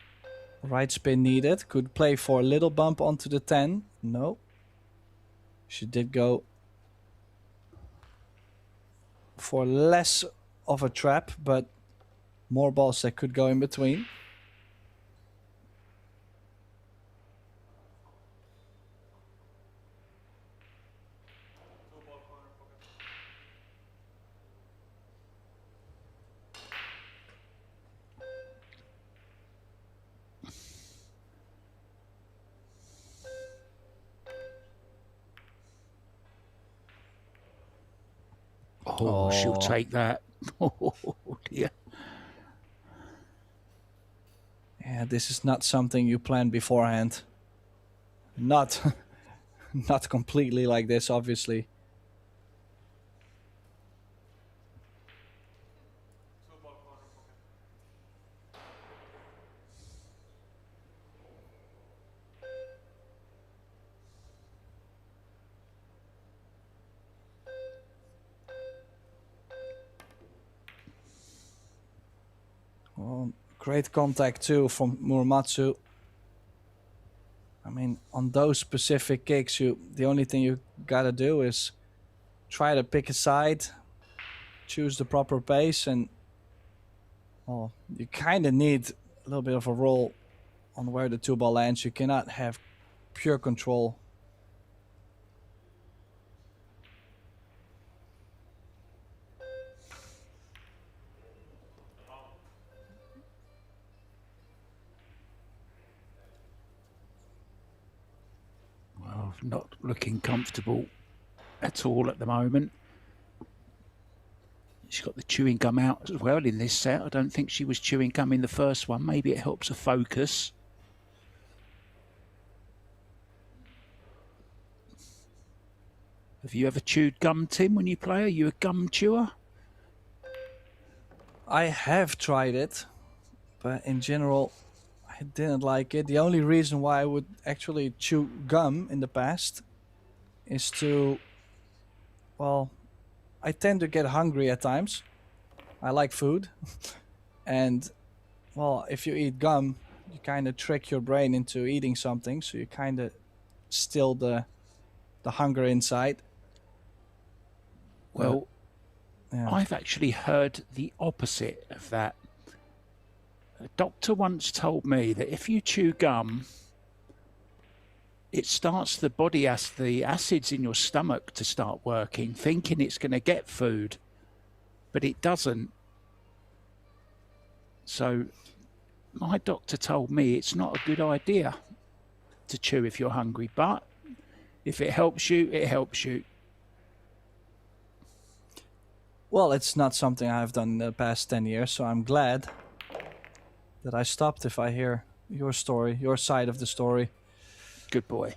[SPEAKER 1] right spin needed. Could play for a little bump onto the 10. No. She did go for less of a trap, but more balls that could go in between.
[SPEAKER 2] Oh, she'll take that. Oh, dear.
[SPEAKER 1] Yeah, this is not something you plan beforehand. Not, not completely like this, obviously. Well, great contact too from Muramatsu. I mean, on those specific kicks, the only thing you gotta do is try to pick a side, choose the proper pace, and well, you kind of need a little bit of a roll on where the 2 ball lands. You cannot have pure control.
[SPEAKER 2] Not looking comfortable at all at the moment. She's got the chewing gum out as well in this set. I don't think she was chewing gum in the first one. Maybe it helps her focus. Have you ever chewed gum, Tim, when you play? Are you a gum chewer?
[SPEAKER 1] I have tried it, but in general, I didn't like it. The only reason why I would actually chew gum in the past is to, well, I tend to get hungry at times. I like food. And, well, if you eat gum, you kind of trick your brain into eating something. So you kind of still the hunger inside.
[SPEAKER 2] Well,
[SPEAKER 1] yeah.
[SPEAKER 2] I've actually heard the opposite of that. A doctor once told me that if you chew gum, it starts the acids in your stomach to start working, thinking it's going to get food, but it doesn't. So my doctor told me it's not a good idea to chew if you're hungry, but if it helps you, it helps you.
[SPEAKER 1] Well, it's not something I've done in the past 10 years, so I'm glad that I stopped if I hear your story, your side of the story.
[SPEAKER 2] Good boy.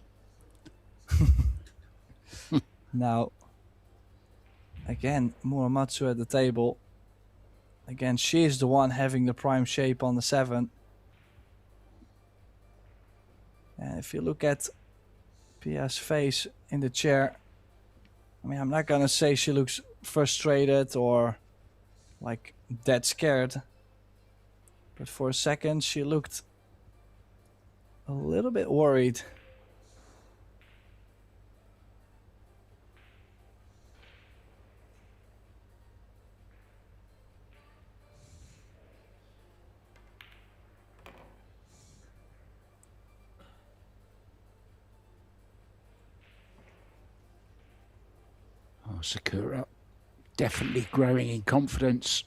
[SPEAKER 1] Now, again, Muramatsu at the table. Again, she's the one having the prime shape on the 7. And if you look at Pia's face in the chair, I mean, I'm not going to say she looks frustrated or like dead scared. But for a second, she looked a little bit worried.
[SPEAKER 2] Oh, Sakura definitely growing in confidence.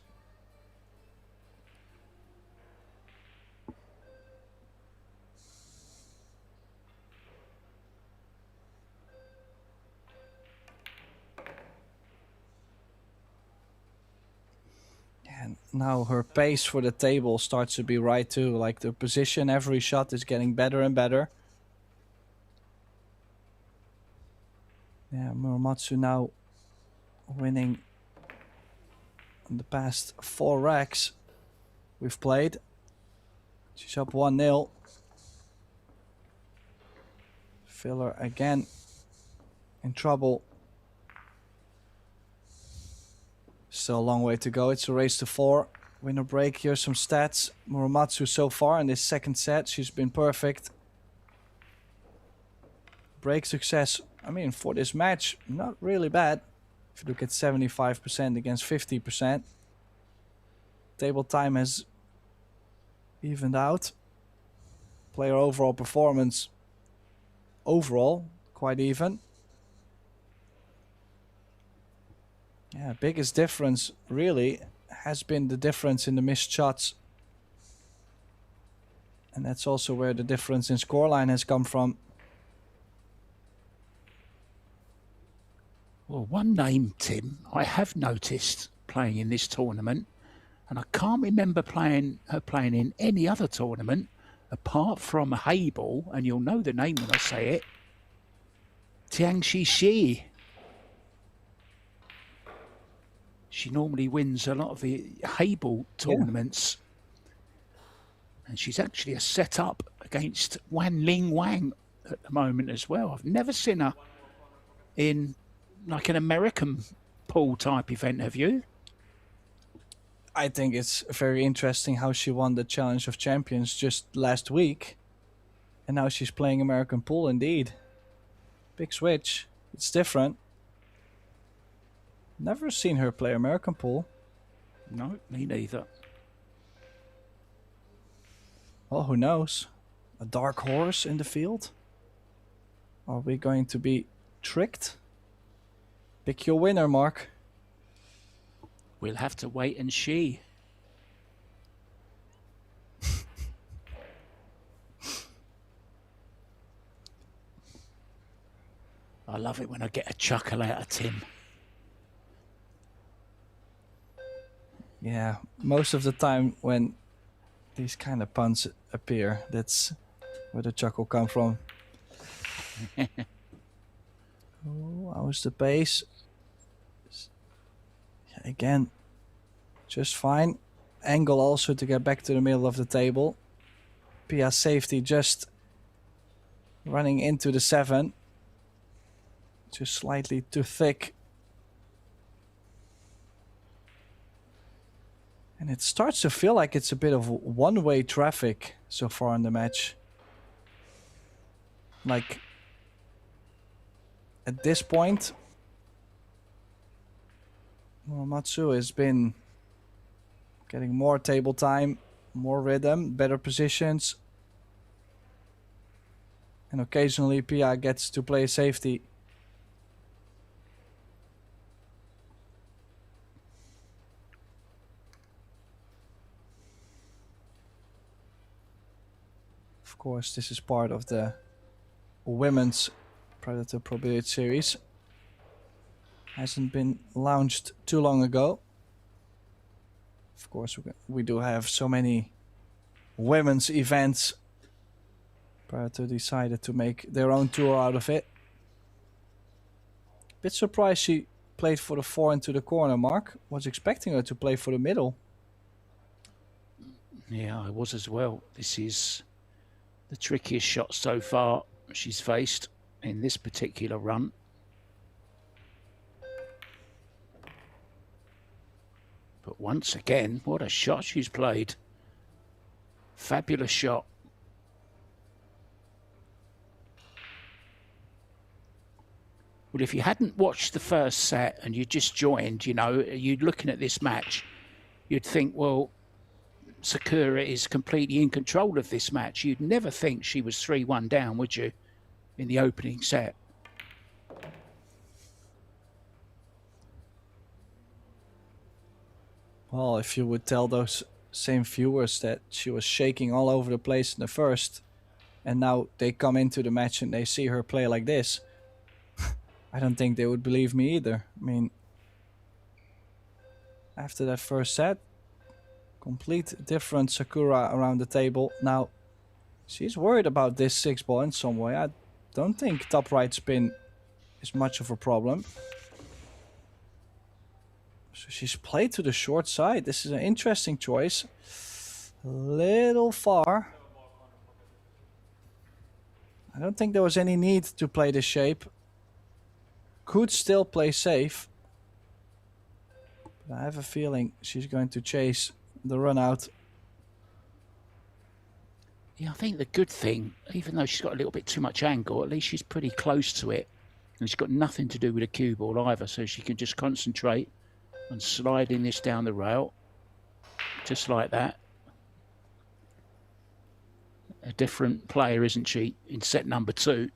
[SPEAKER 1] And now her pace for the table starts to be right too. Like the position, every shot is getting better and better. Yeah, Muramatsu now winning in the past 4 racks we've played. She's up 1-0. Filler again in trouble. Still a long way to go. It's a race to 4. Winner break. Here's some stats. Muramatsu so far in this second set, she's been perfect. Break success, I mean, for this match, not really bad. If you look at 75% against 50%. Table time has evened out. Player overall performance, overall, quite even. Yeah, biggest difference really has been the difference in the missed shots. And that's also where the difference in scoreline has come from.
[SPEAKER 2] Well, one name, Tim, I have noticed playing in this tournament, and I can't remember her playing in any other tournament apart from Hayball, and you'll know the name when I say it, Tiangxi Shi. She normally wins a lot of the Hayball tournaments. Yeah. And she's actually a set-up against Wan Ling Wang at the moment as well. I've never seen her in like an American pool type event, have you?
[SPEAKER 1] I think it's very interesting how she won the Challenge of Champions just last week. And now she's playing American pool indeed. Big switch. It's different. Never seen her play American pool.
[SPEAKER 2] No, me neither.
[SPEAKER 1] Well, who knows? A dark horse in the field? Are we going to be tricked? Pick your winner, Mark.
[SPEAKER 2] We'll have to wait and see. I love it when I get a chuckle out of Tim.
[SPEAKER 1] Yeah, most of the time when these kind of puns appear, that's where the chuckle come from. Oh, how's the pace? Again, just fine. Angle also to get back to the middle of the table. Pia safety just running into the 7. Just slightly too thick. And it starts to feel like it's a bit of one-way traffic so far in the match. Like, at this point, well, Matsu has been getting more table time, more rhythm, better positions. And occasionally Pia gets to play safety. Of course, this is part of the women's Predator Pro Billiard series. Hasn't been launched too long ago. Of course, we do have so many women's events. Predator decided to make their own tour out of it. Bit surprised she played for the 4 into the corner, Mark. Was expecting her to play for the middle.
[SPEAKER 2] Yeah, I was as well. This is the trickiest shot so far she's faced in this particular run. But once again, what a shot she's played. Fabulous shot. Well, if you hadn't watched the first set and you just joined, you know, you're looking at this match, you'd think, well, Sakura is completely in control of this match. You'd never think she was 3-1 down, would you, in the opening set?
[SPEAKER 1] Well, if you would tell those same viewers that she was shaking all over the place in the first, and now they come into the match and they see her play like this, I don't think they would believe me either. I mean, after that first set, complete different Sakura around the table. Now, she's worried about this 6-ball in some way. I don't think top right spin is much of a problem. So she's played to the short side. This is an interesting choice. A little far. I don't think there was any need to play this shape. Could still play safe. But I have a feeling she's going to chase the run out.
[SPEAKER 2] Yeah, I think the good thing, even though she's got a little bit too much angle, at least she's pretty close to it. And she's got nothing to do with a cue ball either, so she can just concentrate on sliding this down the rail. Just like that. A different player, isn't she, in set number 2?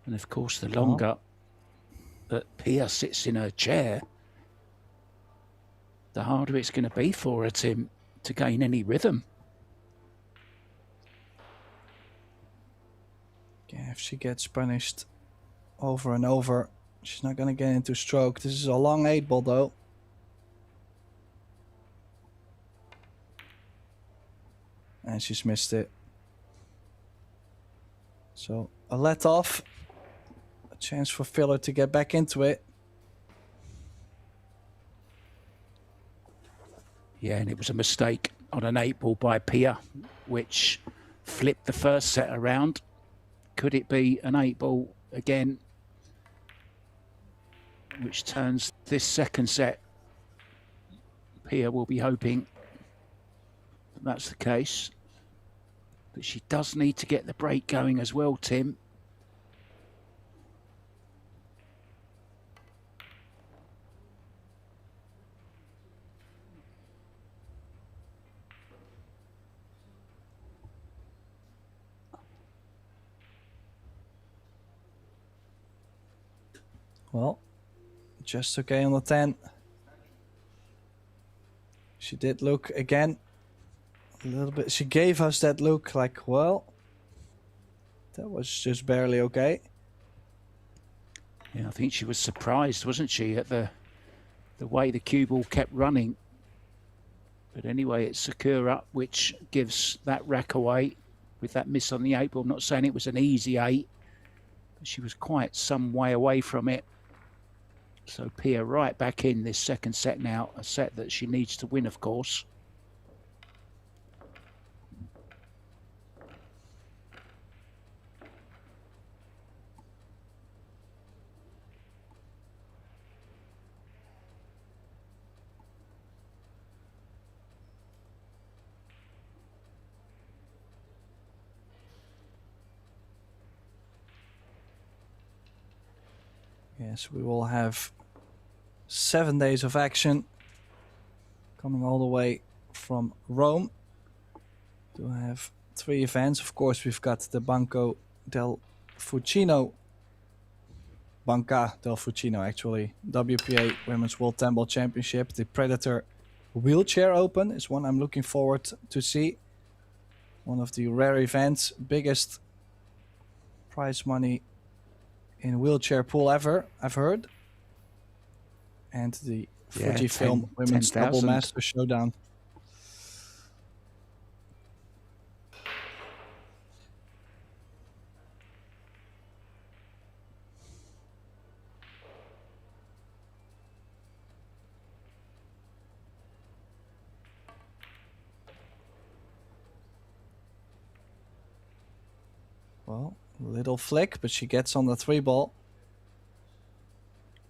[SPEAKER 2] And of course, the longer that Pia sits in her chair, the harder it's going to be for her, Tim, to gain any rhythm.
[SPEAKER 1] Yeah, if she gets punished over and over, she's not going to get into stroke. This is a long 8-ball, though. And she's missed it. So, a let off. A chance for Filler to get back into it.
[SPEAKER 2] Yeah, and it was a mistake on an 8-ball by Pia, which flipped the first set around. Could it be an 8-ball again, which turns this second set? Pia will be hoping that's the case. But she does need to get the break going as well, Tim.
[SPEAKER 1] Well, just okay on the 10. She did look again a little bit. She gave us that look like, well, that was just barely okay.
[SPEAKER 2] Yeah, I think she was surprised, wasn't she, at the way the cue ball kept running. But anyway, it's Sakura, which gives that rack away with that miss on the 8 ball. I'm not saying it was an easy 8, but she was quite some way away from it. So Pia right back in this second set now, a set that she needs to win, of course.
[SPEAKER 1] Yes, we will have 7 days of action coming all the way from Rome. To have 3 events. Of course, we've got the Banca del Fucino, actually, WPA Women's World Tenball Championship. The Predator Wheelchair Open is one I'm looking forward to see. One of the rare events, biggest prize money in wheelchair pool ever, I've heard. And the Fujifilm Women's
[SPEAKER 2] 10,000.
[SPEAKER 1] Double Master Showdown. Well, little flick, but she gets on the 3 ball.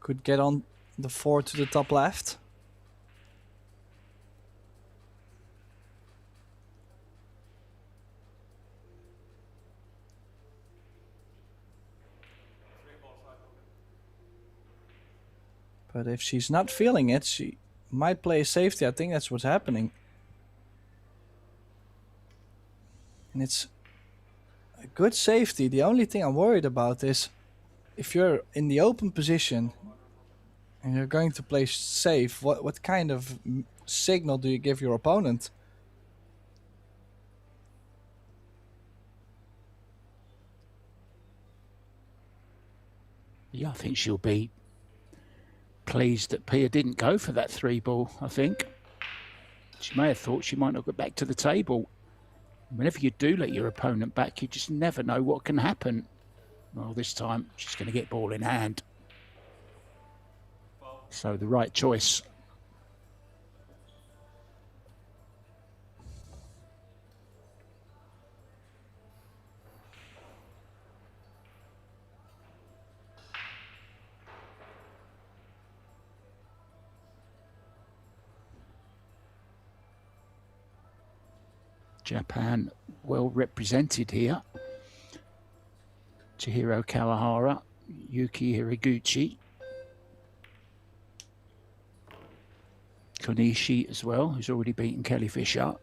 [SPEAKER 1] Could get on the 4 to the top left. But if she's not feeling it, she might play a safety. I think that's what's happening. And it's a good safety. The only thing I'm worried about is if you're in the open position and you're going to play safe, what kind of signal do you give your opponent?
[SPEAKER 2] Yeah, I think she'll be pleased that Pia didn't go for that 3 ball, I think. She may have thought she might not get back to the table. Whenever you do let your opponent back, you just never know what can happen. Well, this time she's going to get ball in hand. So the right choice. Japan well represented here. Chihiro Kawahara, Yuki Hiriguchi, Konishi as well, who's already beaten Kelly Fisher.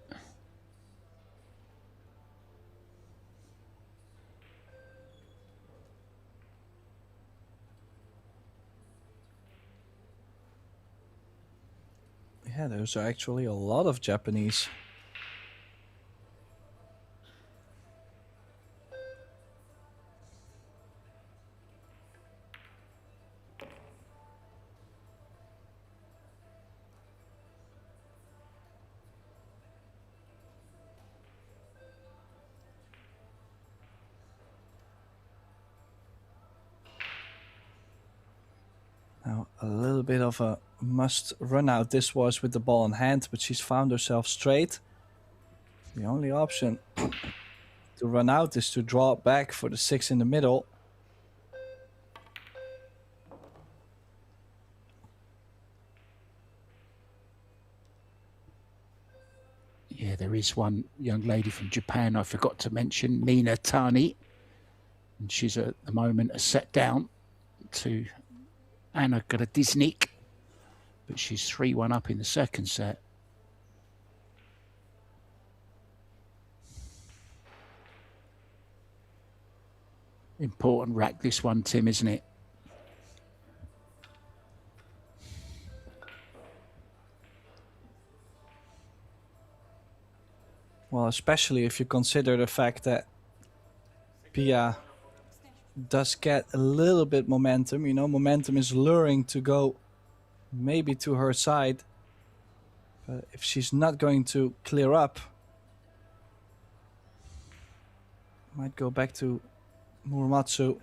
[SPEAKER 1] Yeah, those are actually a lot of Japanese. Now, a little bit of a must run out this was with the ball in hand, but she's found herself straight. The only option to run out is to draw it back for the 6 in the middle.
[SPEAKER 2] Yeah, there is one young lady from Japan I forgot to mention, Nina Tani. And she's at the moment a set down to Anna Gradiznik, but she's 3-1 up in the second set. Important rack, this one, Tim, isn't it?
[SPEAKER 1] especially if you consider the fact that Pia does get a little bit momentum. You know, momentum is luring to go maybe to her side. But if she's not going to clear up, might go back to Muramatsu.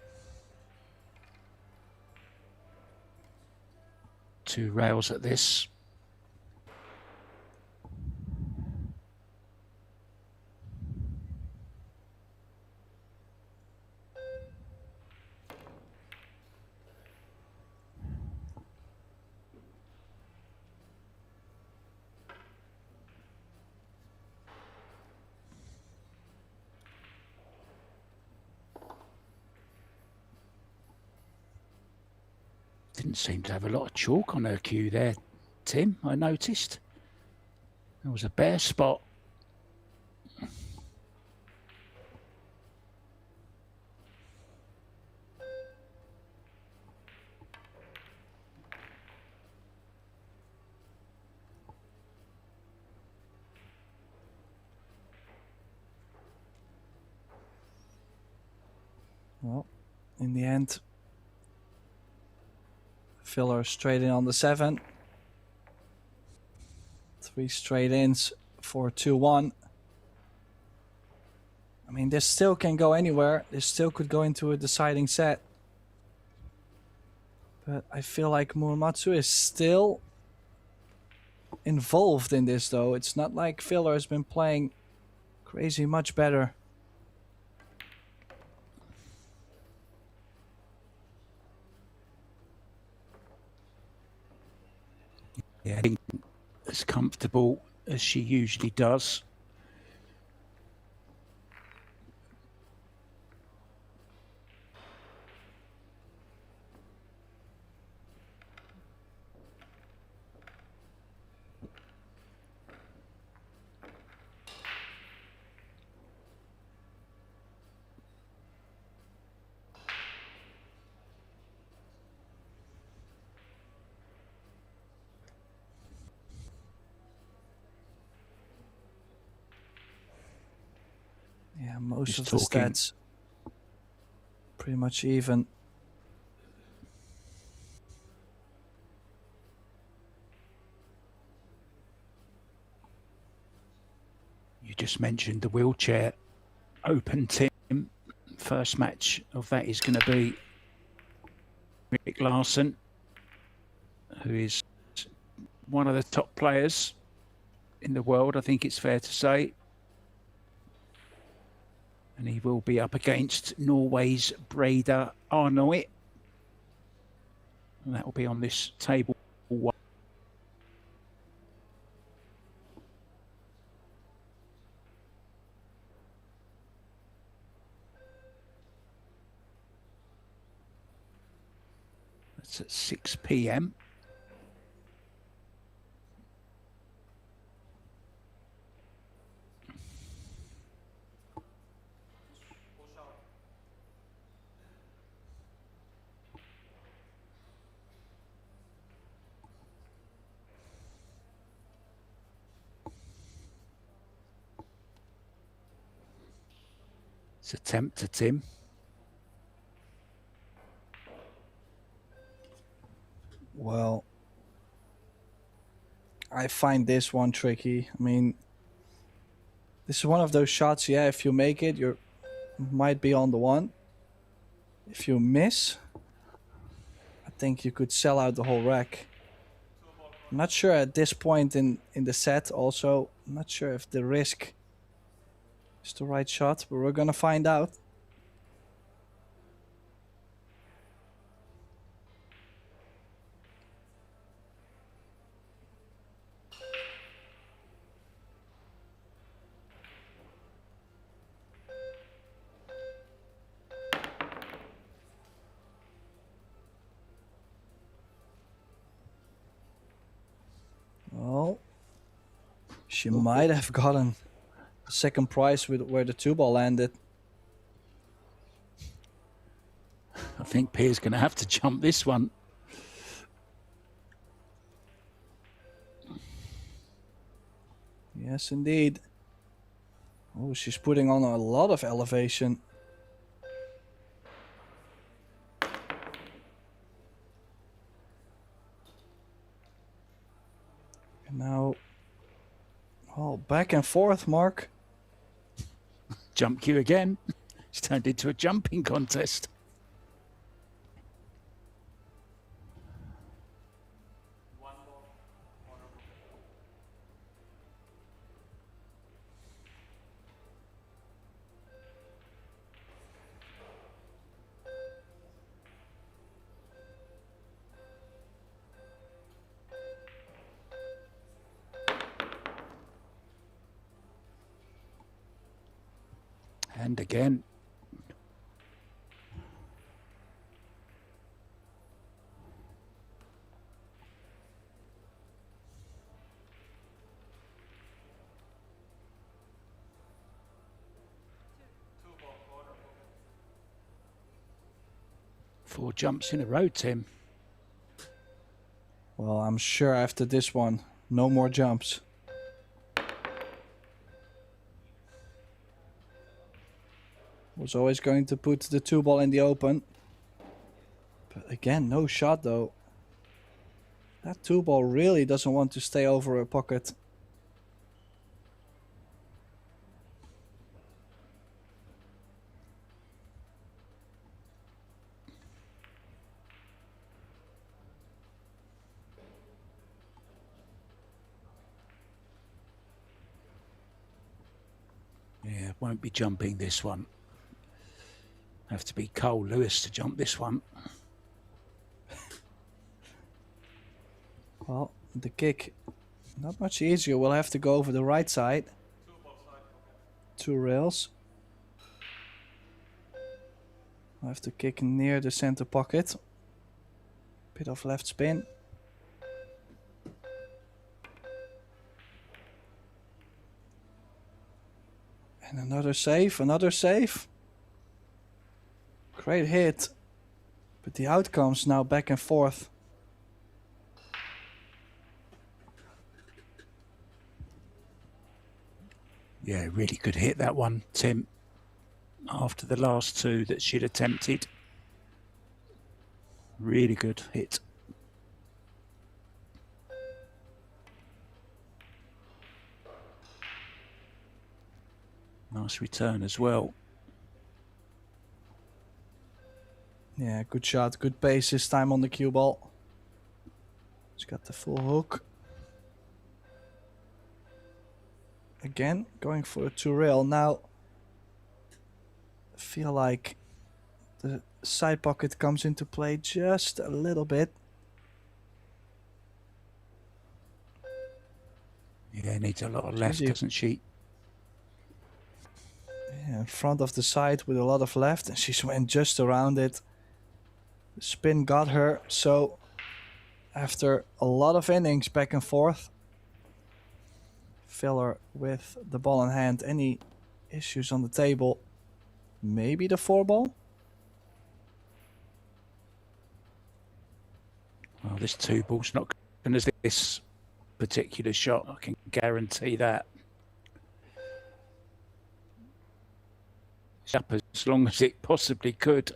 [SPEAKER 2] 2 rails at this. Didn't seem to have a lot of chalk on her cue there, Tim, I noticed. There was a bare spot.
[SPEAKER 1] Well, in the end, filler straight in on the 7. 3 straight ins for 2-1. I mean, this still can go anywhere. This still could go into a deciding set. But I feel like Muramatsu is still involved in this, though. It's not like filler has been playing crazy much better.
[SPEAKER 2] Yeah, as comfortable as she usually does.
[SPEAKER 1] Yeah, most
[SPEAKER 2] Just
[SPEAKER 1] of the
[SPEAKER 2] talking.
[SPEAKER 1] stats pretty much even.
[SPEAKER 2] You just mentioned the wheelchair open, Tim. First match of that is going to be Rick Larson, who is one of the top players in the world, I think it's fair to say. And he will be up against Norway's Breda Arnoy. And that will be on this table 1. That's at 6 p.m. It's a tempter, Tim.
[SPEAKER 1] Well, I find this one tricky. I mean, this is one of those shots, yeah, if you make it, you might be on the 1. If you miss, I think you could sell out the whole rack. I'm not sure at this point in the set also. I'm not sure if the risk is the right shot, but we're gonna find out. Well, she might have gotten the second prize with where the 2-ball landed.
[SPEAKER 2] I think Pia's going to have to jump this one.
[SPEAKER 1] Yes, indeed. Oh, she's putting on a lot of elevation. And now, oh, back and forth, Mark.
[SPEAKER 2] Jump cue again. It's turned into a jumping contest. And again. Four jumps in a row, Tim.
[SPEAKER 1] Well, I'm sure after this one, no more jumps. Was always going to put the 2-ball in the open. But again, no shot though. That 2-ball really doesn't want to stay over her pocket.
[SPEAKER 2] Yeah, won't be jumping this one. Have to be Cole Lewis to jump this one.
[SPEAKER 1] Well, the kick, not much easier. We'll have to go over the right side. 2 rails. I'll have to kick near the center pocket. Bit of left spin. And another save, another save. Great hit. But the outcomes now back and forth.
[SPEAKER 2] Yeah, really good hit that one, Tim. After the last 2 that she'd attempted. Really good hit. Nice return as well.
[SPEAKER 1] Yeah, good shot, good pace this time on the cue ball. She's got the full hook. Again, going for a 2 rail. Now, I feel like the side pocket comes into play just a little bit.
[SPEAKER 2] Yeah, needs a lot of left, doesn't she?
[SPEAKER 1] Yeah, in front of the side with a lot of left, and she went just around it. The spin got her, so after a lot of innings back and forth, filler with the ball in hand. Any issues on the table? Maybe the 4-ball?
[SPEAKER 2] Well, this 2-ball's not going as this particular shot, I can guarantee that. It's up as long as it possibly could.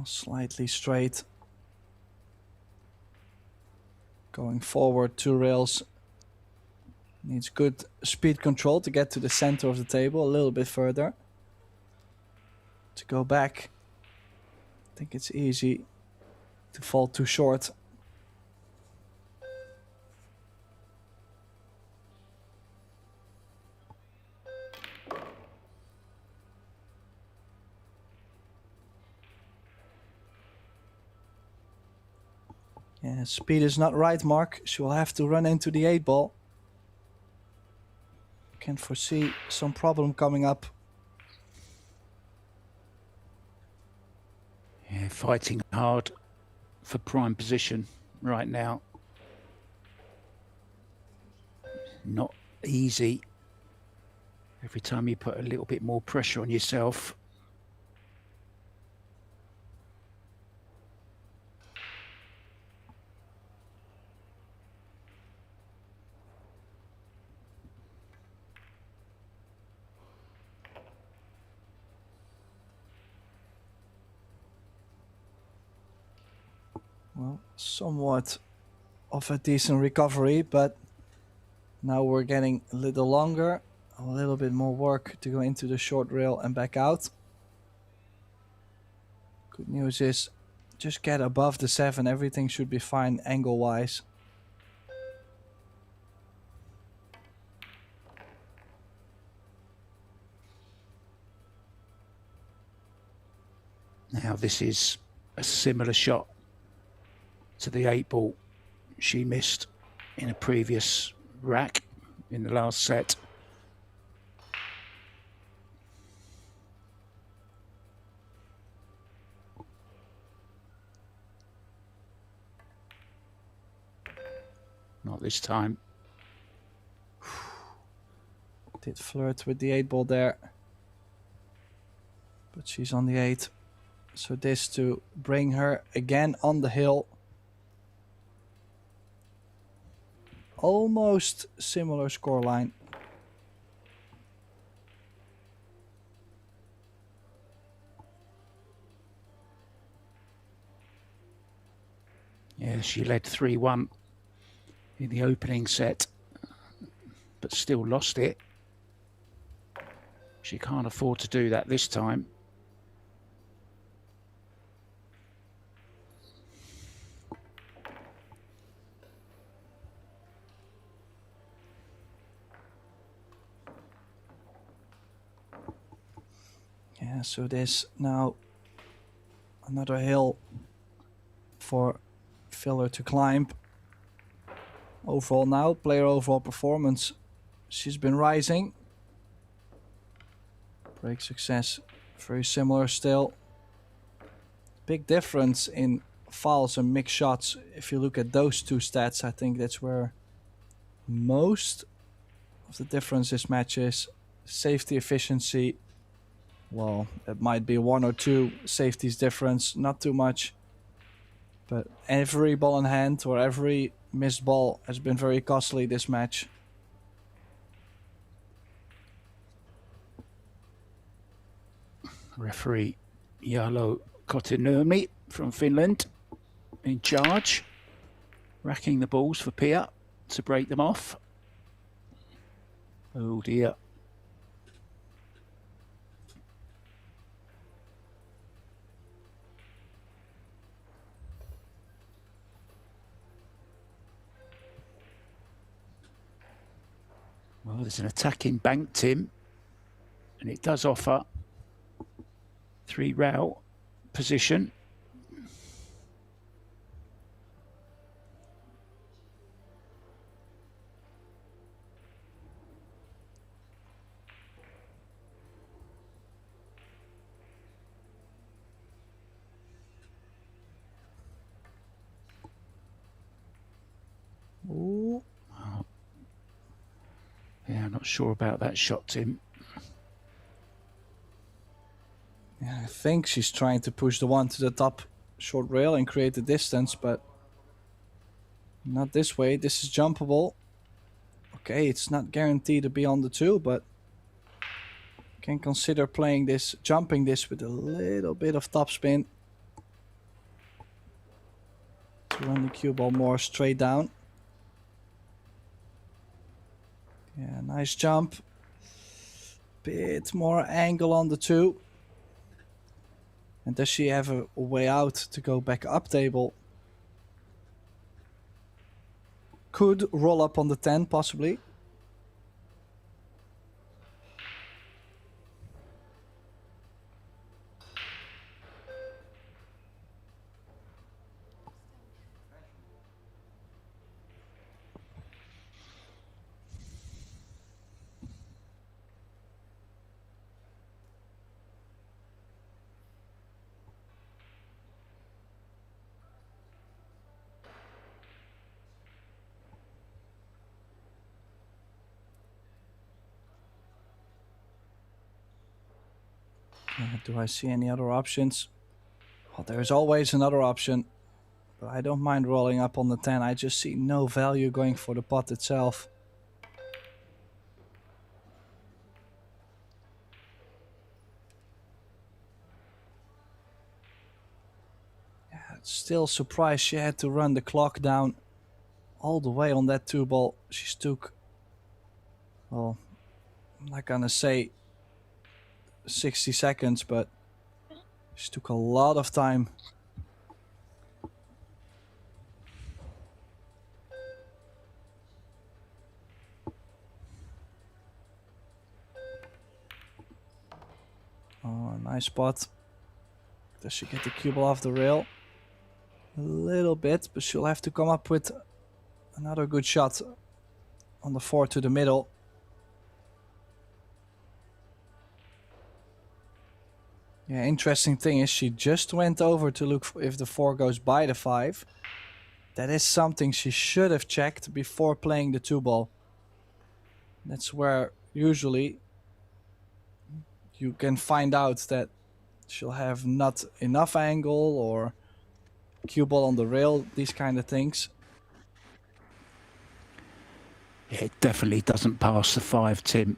[SPEAKER 1] Slightly straight. Going forward 2 rails. Needs good speed control to get to the center of the table a little bit further. To go back, I think it's easy to fall too short. Yeah, speed is not right, Mark. She will have to run into the 8-ball. Can foresee some problem coming up.
[SPEAKER 2] Yeah, fighting hard for prime position right now. Not easy. Every time you put a little bit more pressure on yourself.
[SPEAKER 1] Well, somewhat of a decent recovery, but now we're getting a little longer, a little bit more work to go into the short rail and back out. Good news is just get above the 7, everything should be fine angle-wise.
[SPEAKER 2] Now this is a similar shot to the 8-ball she missed in a previous rack in the last set. Not this time.
[SPEAKER 1] Did flirt with the 8-ball there, but she's on the 8. So this to bring her again on the hill. Almost similar scoreline.
[SPEAKER 2] Yeah, she led 3-1 in the opening set, but still lost it. She can't afford to do that this time.
[SPEAKER 1] Yeah, so there's now another hill for Filler to climb. Overall now, player overall performance, she's been rising. Break success, very similar still. Big difference in fouls and mixed shots. If you look at those two stats, I think that's where most of the difference this match is. Safety efficiency, well, it might be 1 or 2 safeties difference, not too much. But every ball in hand or every missed ball has been very costly this match.
[SPEAKER 2] Referee Jalo Kotinurmi from Finland in charge, racking the balls for Pia to break them off. Oh dear. Well, there's an attacking bank, Tim, and it does offer 3-rail position.
[SPEAKER 1] Ooh.
[SPEAKER 2] Oh. Yeah, I'm not sure about that shot, Tim.
[SPEAKER 1] Yeah, I think she's trying to push the 1 to the top short rail and create the distance, but not this way. This is jumpable. Okay, it's not guaranteed to be on the 2, but can consider playing this, jumping this with a little bit of topspin to run the cue ball more straight down. Yeah, nice jump. Bit more angle on the 2. And does she have a way out to go back up table? Could roll up on the 10 possibly. Do I see any other options? Well, there's always another option. But I don't mind rolling up on the 10. I just see no value going for the pot itself. Yeah, still surprised she had to run the clock down all the way on that 2-ball. She took, well, I'm not gonna say 60 seconds, but she took a lot of time. Oh, nice spot. Does she get the cue ball off the rail? A little bit, but she'll have to come up with another good shot on the 4 to the middle. Yeah, interesting thing is she just went over to look for if the 4 goes by the 5. That is something she should have checked before playing the 2-ball. That's where usually you can find out that she'll have not enough angle or cue ball on the rail, these kind of things.
[SPEAKER 2] Yeah, it definitely doesn't pass the 5, Tim.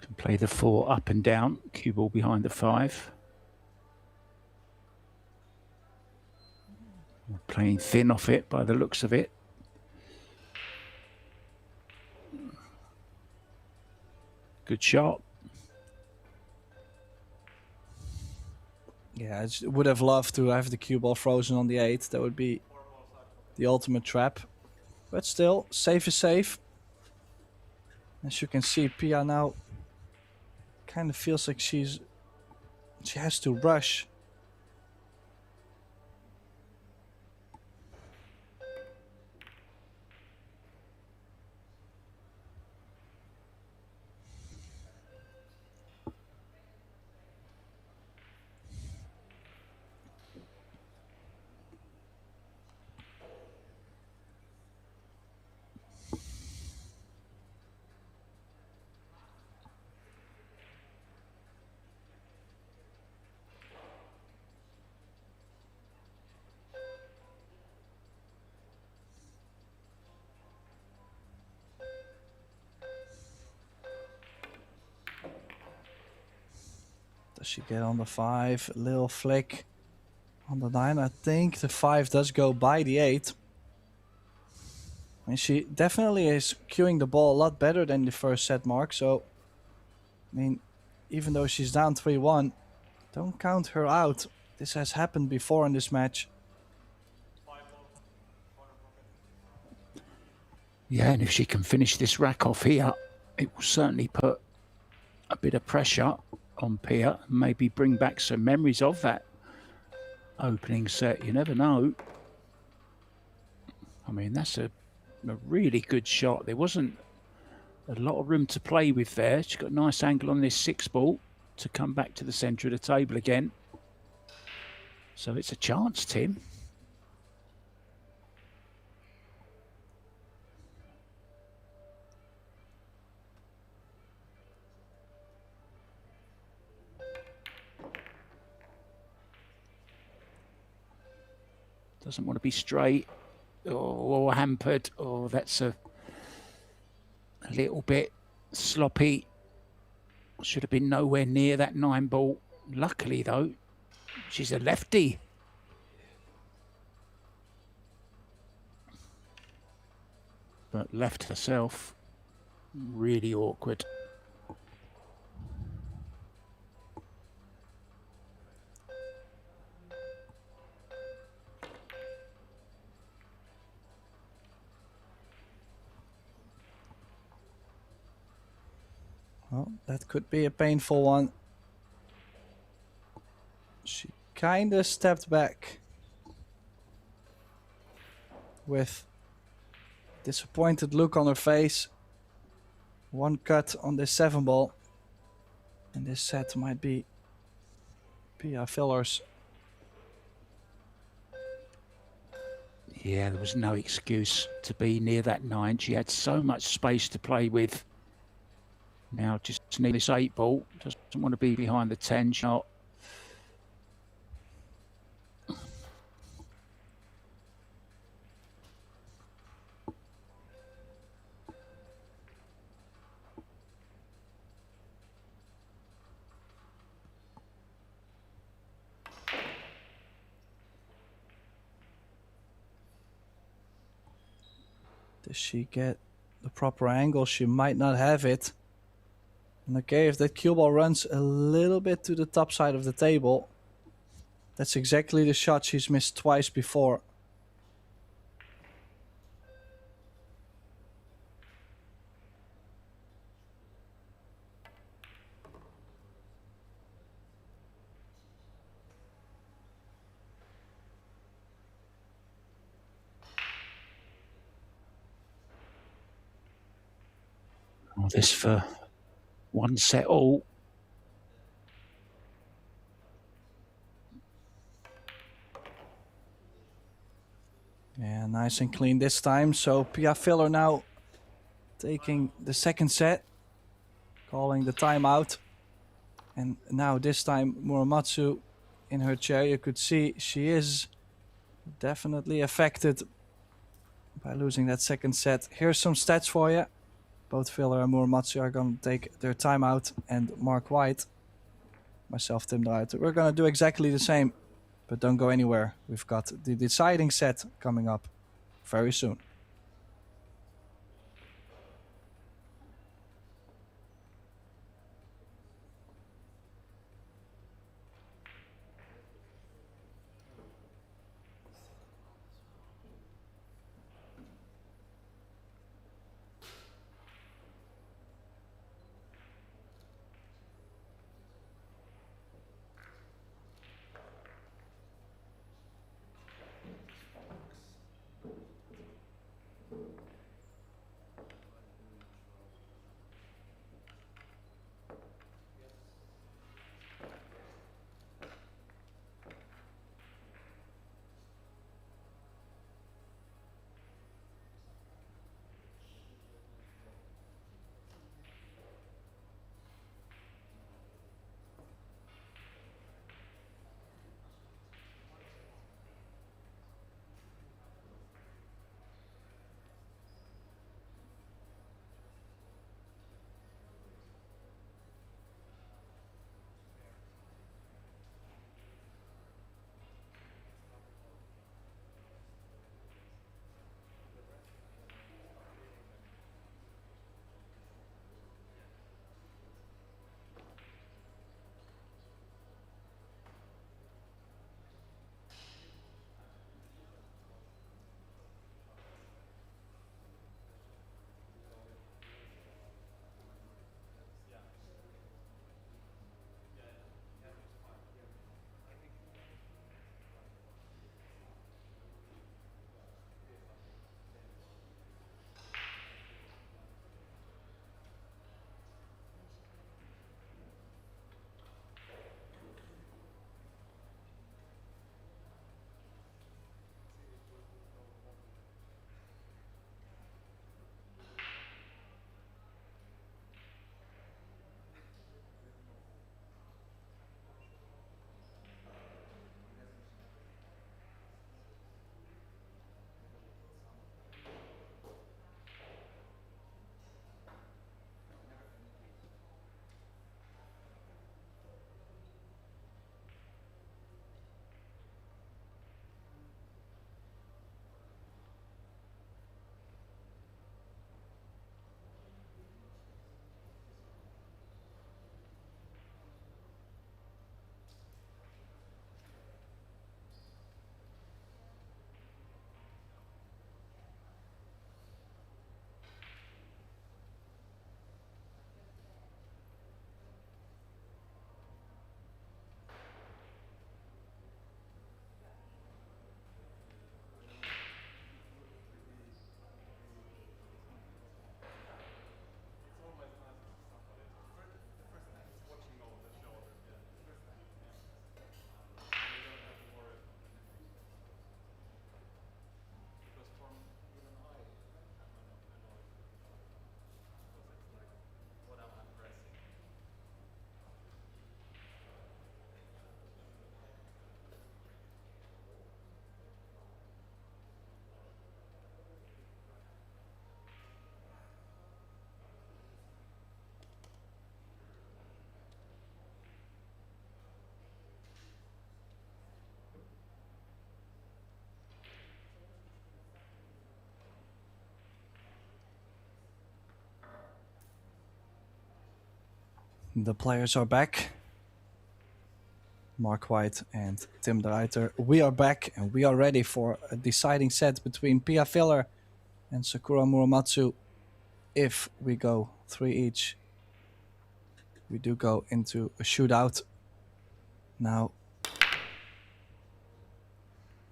[SPEAKER 2] Can play the 4 up and down, cue ball behind the 5. Playing thin off it by the looks of it. Good shot.
[SPEAKER 1] Yeah, I would have loved to have the cue ball frozen on the 8. That would be the ultimate trap. But still, safe is safe. As you can see, Pia now kind of feels like she has to rush. Does she get on the 5? A little flick on the 9. I think the 5 does go by the 8. And she definitely is cueing the ball a lot better than the first set mark. So, I mean, even though she's down 3-1, don't count her out. This has happened before in this match.
[SPEAKER 2] Yeah, and if she can finish this rack off here, it will certainly put a bit of pressure on Pia and maybe bring back some memories of that opening set. You never know. I mean, that's a really good shot. There wasn't a lot of room to play with there. She's got a nice angle on this 6-ball to come back to the centre of the table again. So it's a chance, Tim. Doesn't want to be straight or hampered. Oh, that's a little bit sloppy. Should have been nowhere near that 9-ball. Luckily, though, she's a lefty. But left herself, really awkward. Well,
[SPEAKER 1] that could be a painful one. She kind of stepped back with disappointed look on her face. One cut on this 7 ball. And this set might be Pia Viller's.
[SPEAKER 2] Yeah, there was no excuse to be near that 9. She had so much space to play with. Now just need this 8 ball. Doesn't want to be behind the 10 shot.
[SPEAKER 1] Does she get the proper angle? She might not have it. And okay, if that cue ball runs a little bit to the top side of the table, that's exactly the shot she's missed twice before.
[SPEAKER 2] Oh, this for 1 set all.
[SPEAKER 1] Yeah, nice and clean this time. So Pia Viller now taking the 2nd set, calling the timeout. And now this time Muramatsu in her chair. You could see she is definitely affected by losing that 2nd set. Here's some stats for you. Both Viller and Muramatsu are going to take their timeout, and Mark White, myself, Tim Druiter, we're going to do exactly the same. But don't go anywhere. We've got the deciding set coming up very soon. The players are back. Mark White and Tim de Ruyter. We are back and we are ready for a deciding set between Pia Filler and Sakura Muramatsu. If we go 3 each, we do go into a shootout. Now,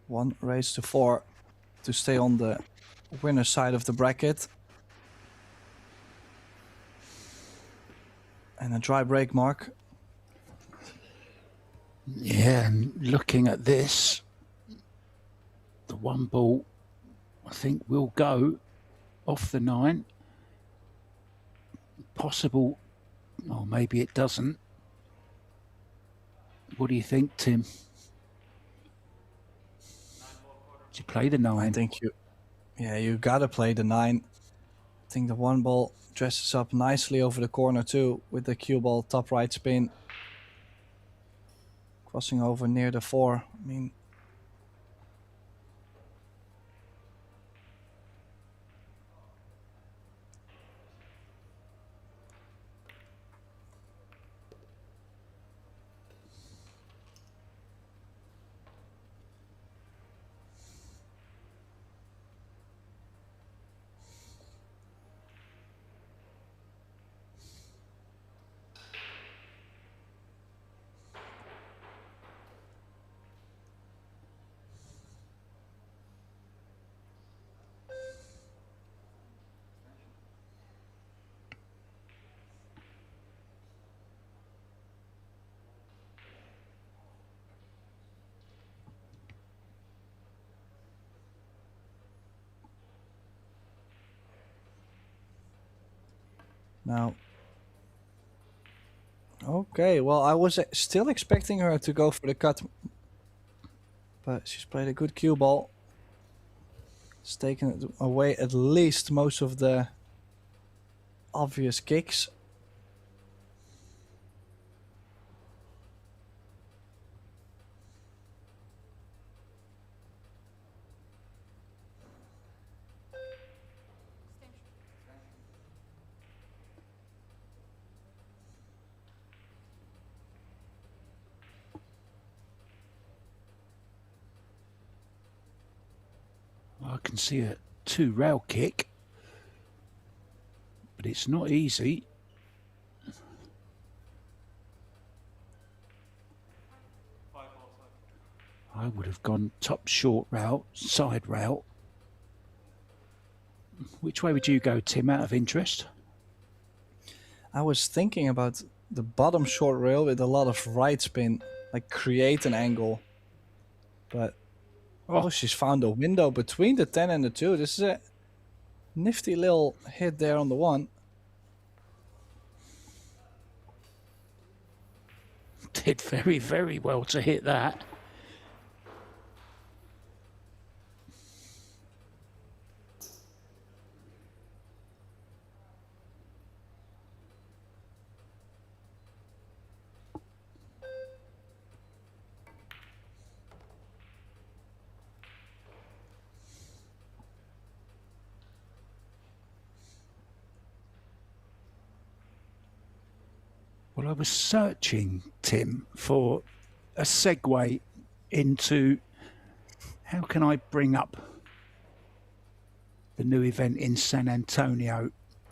[SPEAKER 1] 1 race to 4 to stay on the winner side of the bracket. And a dry break, Mark.
[SPEAKER 2] Yeah, and looking at this, the 1 ball, I think, will go off the 9. Possible, or maybe it doesn't. What do you think, Tim? Do you play the 9?
[SPEAKER 1] I think you gotta play the 9. I think the 1 ball dresses up nicely over the corner too, with the cue ball top right spin. Crossing over near the 4. I mean, now. Okay, well, I was still expecting her to go for the cut, but she's played a good cue ball. It's taken it away at least most of the obvious kicks.
[SPEAKER 2] I can see a 2 rail kick, but it's not easy. I would have gone top short rail, side rail. Which way would you go, Tim, out of interest?
[SPEAKER 1] I was thinking about the bottom short rail with a lot of right spin, like create an angle. But oh, she's found a window between the 10 and the 2. This is a nifty little hit there on the 1.
[SPEAKER 2] Did very, very well to hit that. Well, I was searching, Tim, for a segue into how can I bring up the new event in San Antonio.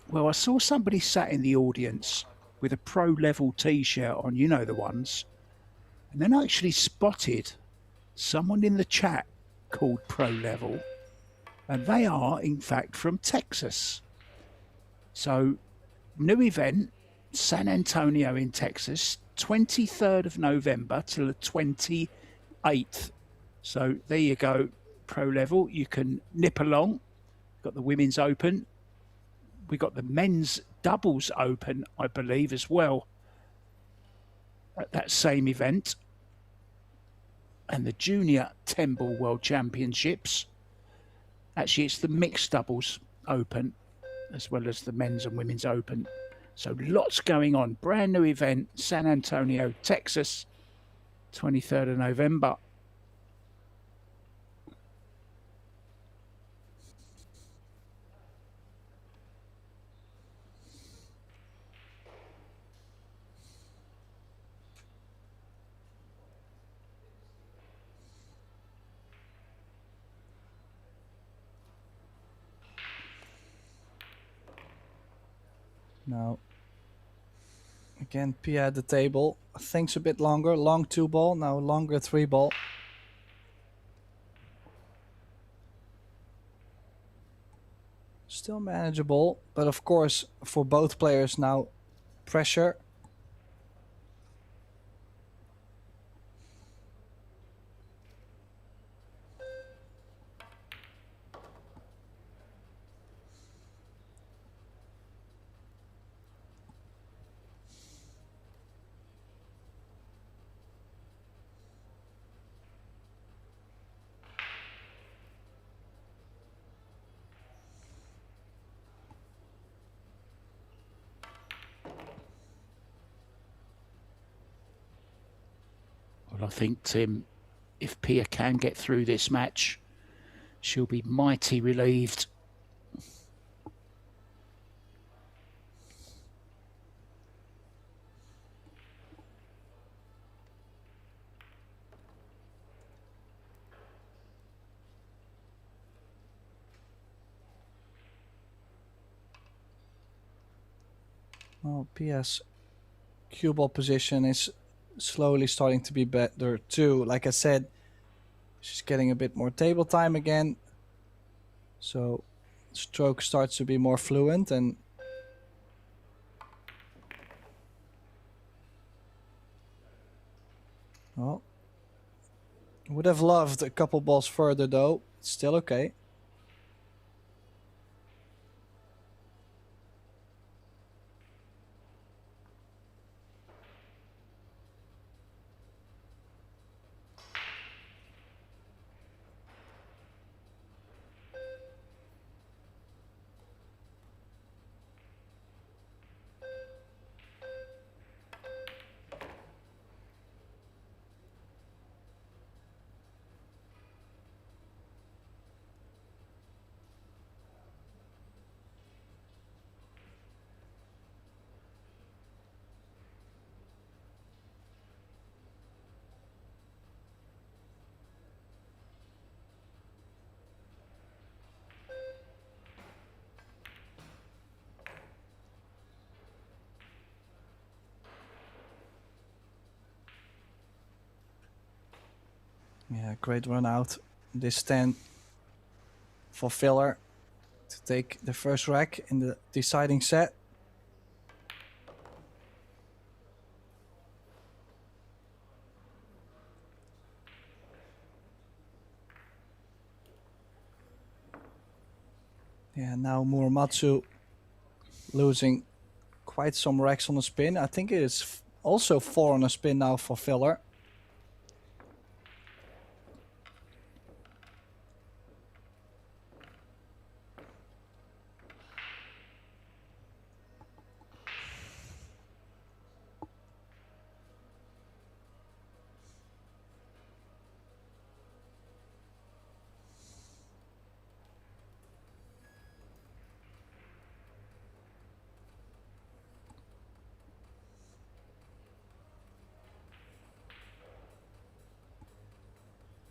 [SPEAKER 2] Well, I saw somebody sat in the audience with a pro level t-shirt on, you know the ones, and then I actually spotted someone in the chat called Pro Level, and they are in fact from Texas. So, new event, San Antonio in Texas, 23rd of November till the 28th. So there you go, Pro Level. You can nip along. Got the Women's Open. We got the Men's Doubles Open, I believe, as well, at that same event. And the Junior 10-Ball World Championships. Actually, it's the Mixed Doubles Open, as well as the Men's and Women's Open. So lots going on. Brand new event, San Antonio, Texas, 23rd of November.
[SPEAKER 1] Now, again, Pia at the table. Thinks a bit longer. Long 2-ball, now longer 3-ball. Still manageable, but of course, for both players now, pressure.
[SPEAKER 2] Well, I think, Tim, if Pia can get through this match, she'll be mighty relieved.
[SPEAKER 1] Well, Pia's cue ball position is slowly starting to be better too. Like I said, she's getting a bit more table time again. So stroke starts to be more fluent and well, would have loved a couple balls further though. It's still okay. Yeah, great run out. This stand for filler to take the first rack in the deciding set. Yeah, now Muramatsu losing quite some racks on the spin. I think it is also 4 on a spin now for filler.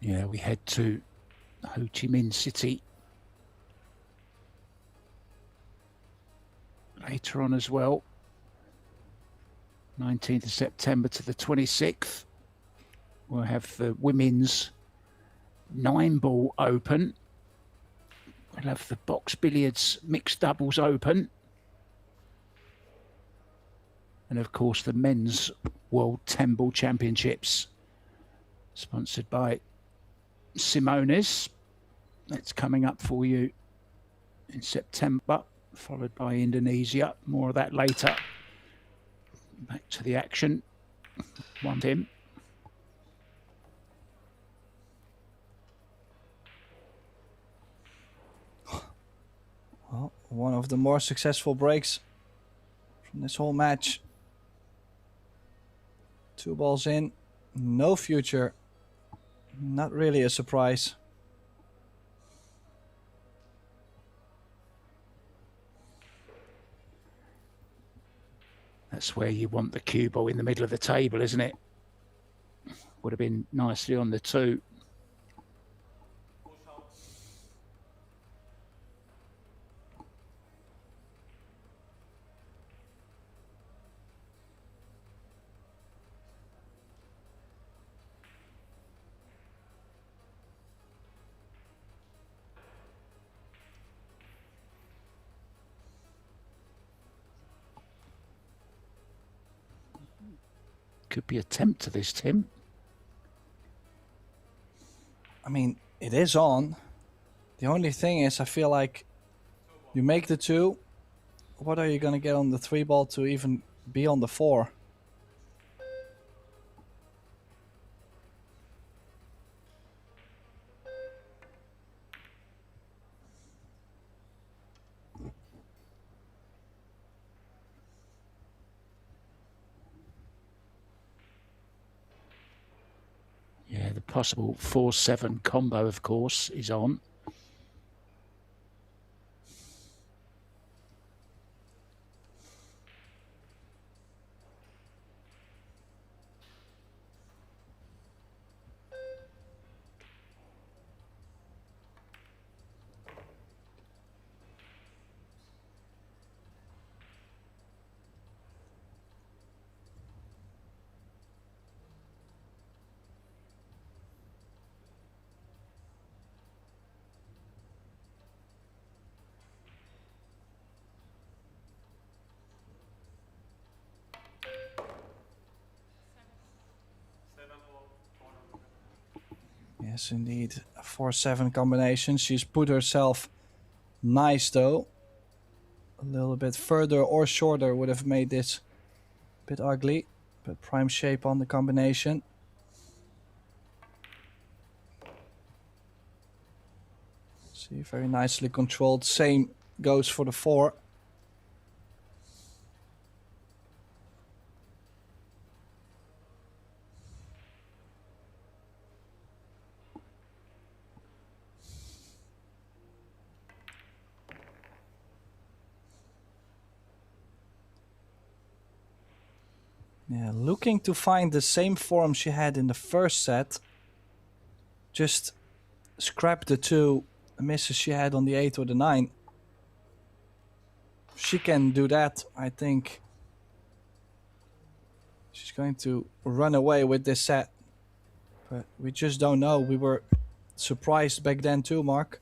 [SPEAKER 2] Yeah, we head to Ho Chi Minh City later on as well. 19th of September to the 26th. We'll have the women's 9-ball open. We'll have the box billiards mixed doubles open. And of course the men's World 10-ball championships, sponsored by Simonis. That's coming up for you in September, followed by Indonesia. More of that later. Back to the action. One him.
[SPEAKER 1] Well, one of the more successful breaks from this whole match. 2 balls in, no future. Not really a surprise.
[SPEAKER 2] That's where you want the cue ball in the middle of the table, isn't it? Would have been nicely on the 2. Could be a tempt to this, Tim.
[SPEAKER 1] I mean, it is on. The only thing is, I feel like you make the 2. What are you going to get on the 3 ball to even be on the 4?
[SPEAKER 2] Yeah, the possible 4-7 combo, of course, is on.
[SPEAKER 1] Yes, indeed. A 4-7 combination. She's put herself nice, though. A little bit further or shorter would have made this a bit ugly. But prime shape on the combination. See, very nicely controlled. Same goes for the 4. Yeah, looking to find the same form she had in the first set. Just scrap the 2 misses she had on the 8 or the 9. If she can do that, I think she's going to run away with this set. But we just don't know. We were surprised back then too, Mark.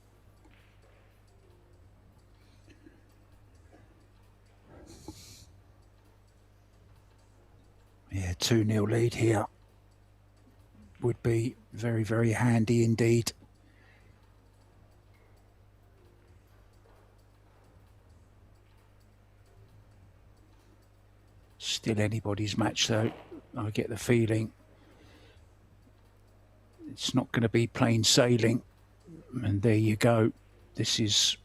[SPEAKER 2] Yeah, 2-0 lead here would be very, very handy indeed. Still anybody's match, though. I get the feeling it's not going to be plain sailing. And there you go. This is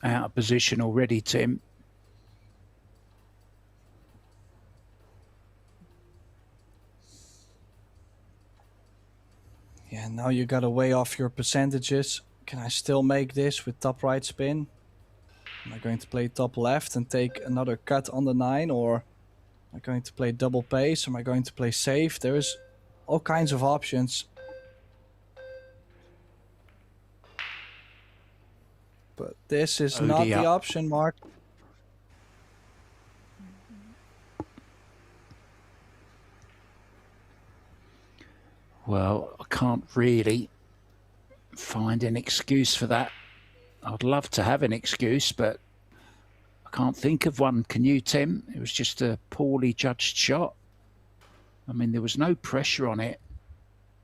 [SPEAKER 2] out of position already, Tim.
[SPEAKER 1] Yeah, now you gotta weigh off your percentages. Can I still make this with top right spin? Am I going to play top left and take another cut on the 9, or am I going to play double pace? Am I going to play safe? There's all kinds of options. But this is not the option, Mark.
[SPEAKER 2] Well, I can't really find an excuse for that. I'd love to have an excuse, but I can't think of one. Can you, Tim? It was just a poorly judged shot. I mean, there was no pressure on it.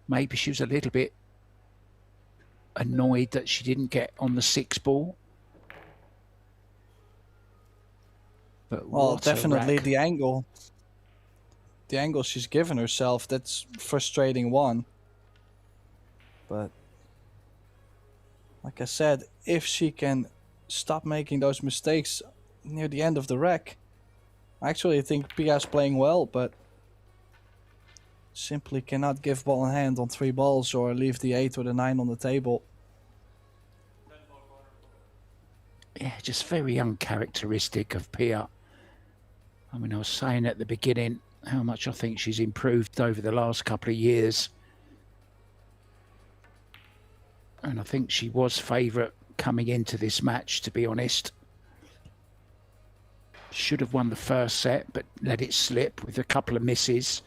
[SPEAKER 2] Maybe she was a little bit annoyed that she didn't get on the 6 ball. But
[SPEAKER 1] well, definitely the angle. The angle she's given herself, that's frustrating one. But like I said, if she can stop making those mistakes near the end of the rack, I actually think Pia's playing well, but simply cannot give ball in hand on 3 balls or leave the 8 or the 9 on the table.
[SPEAKER 2] Yeah, just very uncharacteristic of Pia. I mean, I was saying at the beginning how much I think she's improved over the last couple of years. And I think she was favourite coming into this match, to be honest. Should have won the first set, but let it slip with a couple of misses.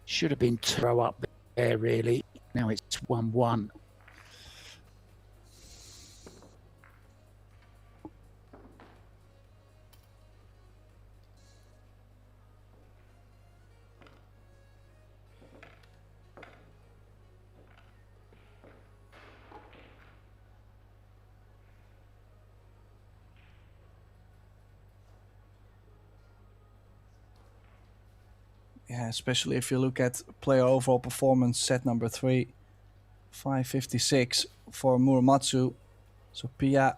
[SPEAKER 2] Should have been throw up there, really. Now it's 1-1.
[SPEAKER 1] Yeah, especially if you look at player overall performance, set number 3, 556 for Muramatsu. So Pia,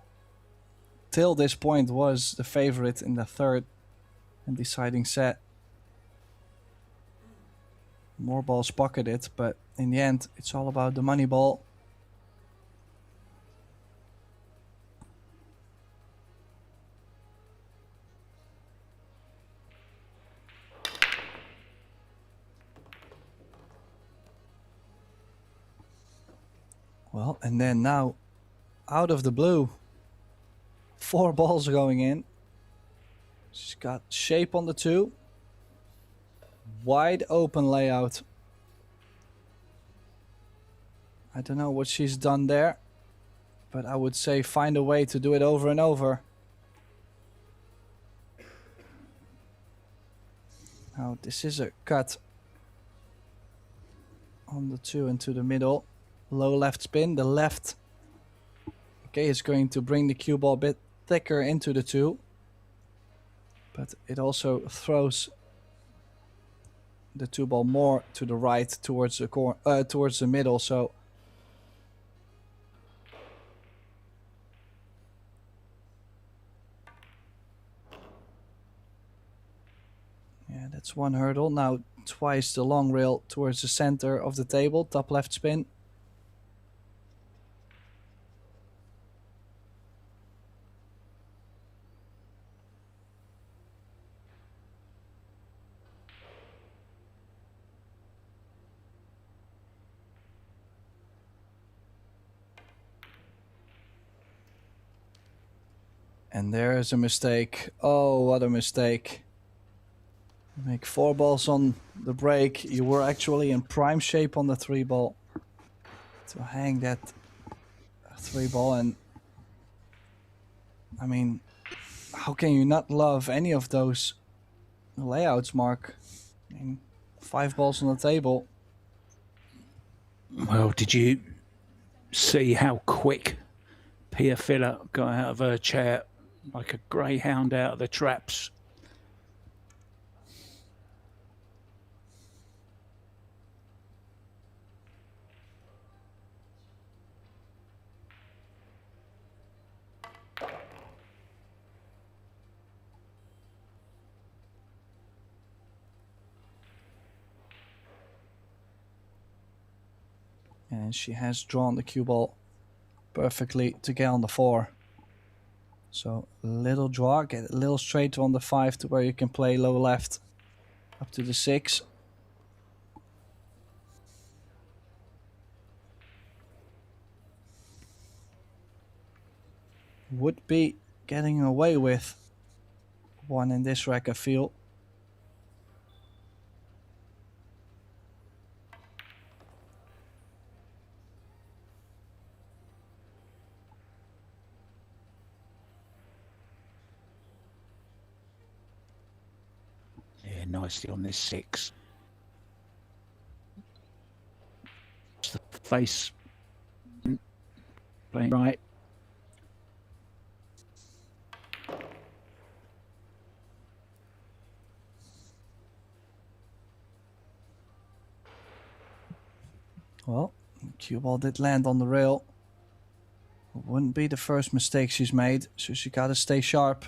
[SPEAKER 1] till this point, was the favorite in the third and deciding set. More balls pocketed, but in the end, it's all about the money ball. Well, and then now, out of the blue, 4 balls going in. She's got shape on the 2. Wide open layout. I don't know what she's done there, but I would say find a way to do it over and over. Now, this is a cut on the 2 into the middle. Low left spin. The left, okay, is going to bring the cue ball a bit thicker into the 2. But it also throws the 2 ball more to the right towards the towards the middle. So yeah, that's one hurdle. Now twice the long rail towards the center of the table, top left spin. And there is a mistake. Oh, what a mistake. Make 4 balls on the break. You were actually in prime shape on the 3 ball to hang that 3 ball. And I mean, how can you not love any of those layouts, Mark? I mean, 5 balls on the table.
[SPEAKER 2] Well, did you see how quick Pia Filler got out of her chair like a greyhound out of the traps?
[SPEAKER 1] And she has drawn the cue ball perfectly to get on the 4. So little draw, get a little straighter on the 5 to where you can play low left up to the 6. Would be getting away with one in this rack, I feel.
[SPEAKER 2] Yeah, nicely on this 6. It's the face playing right.
[SPEAKER 1] Well, cue ball did land on the rail. Wouldn't be the first mistake she's made, so she gotta stay sharp.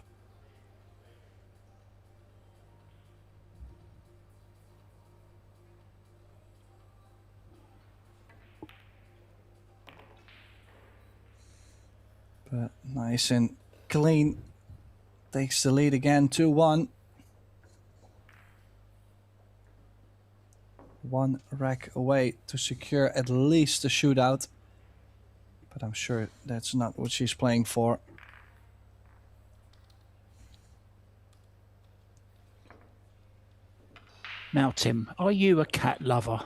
[SPEAKER 1] But nice and clean. Takes the lead again, 2-1. 1 rack away to secure at least a shootout. But I'm sure that's not what she's playing for.
[SPEAKER 2] Now, Tim, are you a cat lover?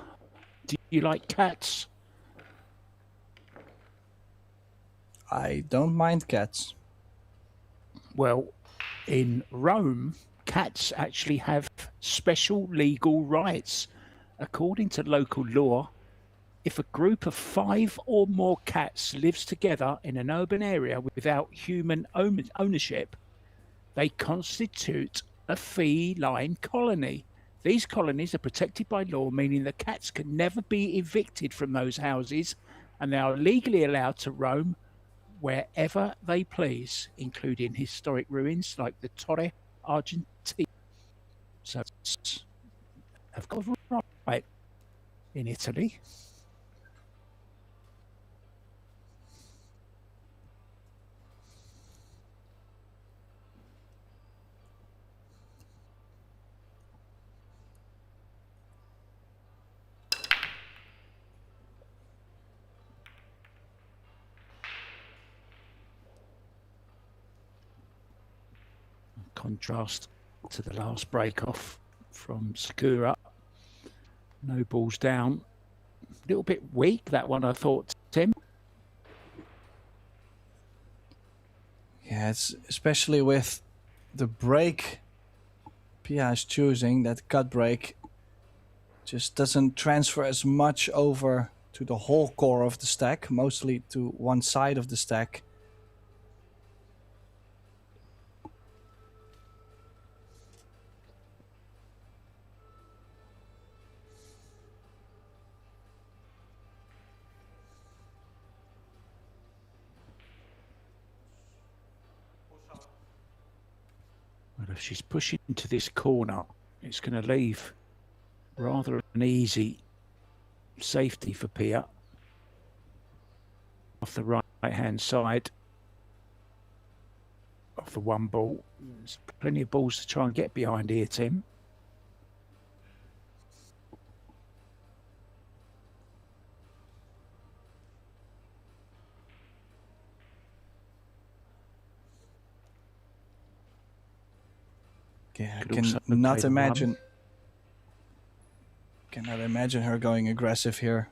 [SPEAKER 2] Do you like cats?
[SPEAKER 1] I don't mind cats.
[SPEAKER 2] Well, in Rome, cats actually have special legal rights. According to local law, if a group of 5 or more cats lives together in an urban area without human ownership, they constitute a feline colony. These colonies are protected by law, meaning that cats can never be evicted from those houses, and they are legally allowed to roam wherever they please, including historic ruins like the Torre Argentina. So have got a right in Italy. Contrast to the last break off from Sakura. No balls down. A little bit weak, that one, I thought, Tim.
[SPEAKER 1] Yeah, it's especially with the break Pia is choosing, that cut break just doesn't transfer as much over to the whole core of the stack, mostly to one side of the stack.
[SPEAKER 2] Well, if she's pushing into this corner, it's going to leave rather an easy safety for Pia. Off the right-hand side of the one ball. There's plenty of balls to try and get behind here, Tim.
[SPEAKER 1] Yeah, I cannot imagine her going aggressive here.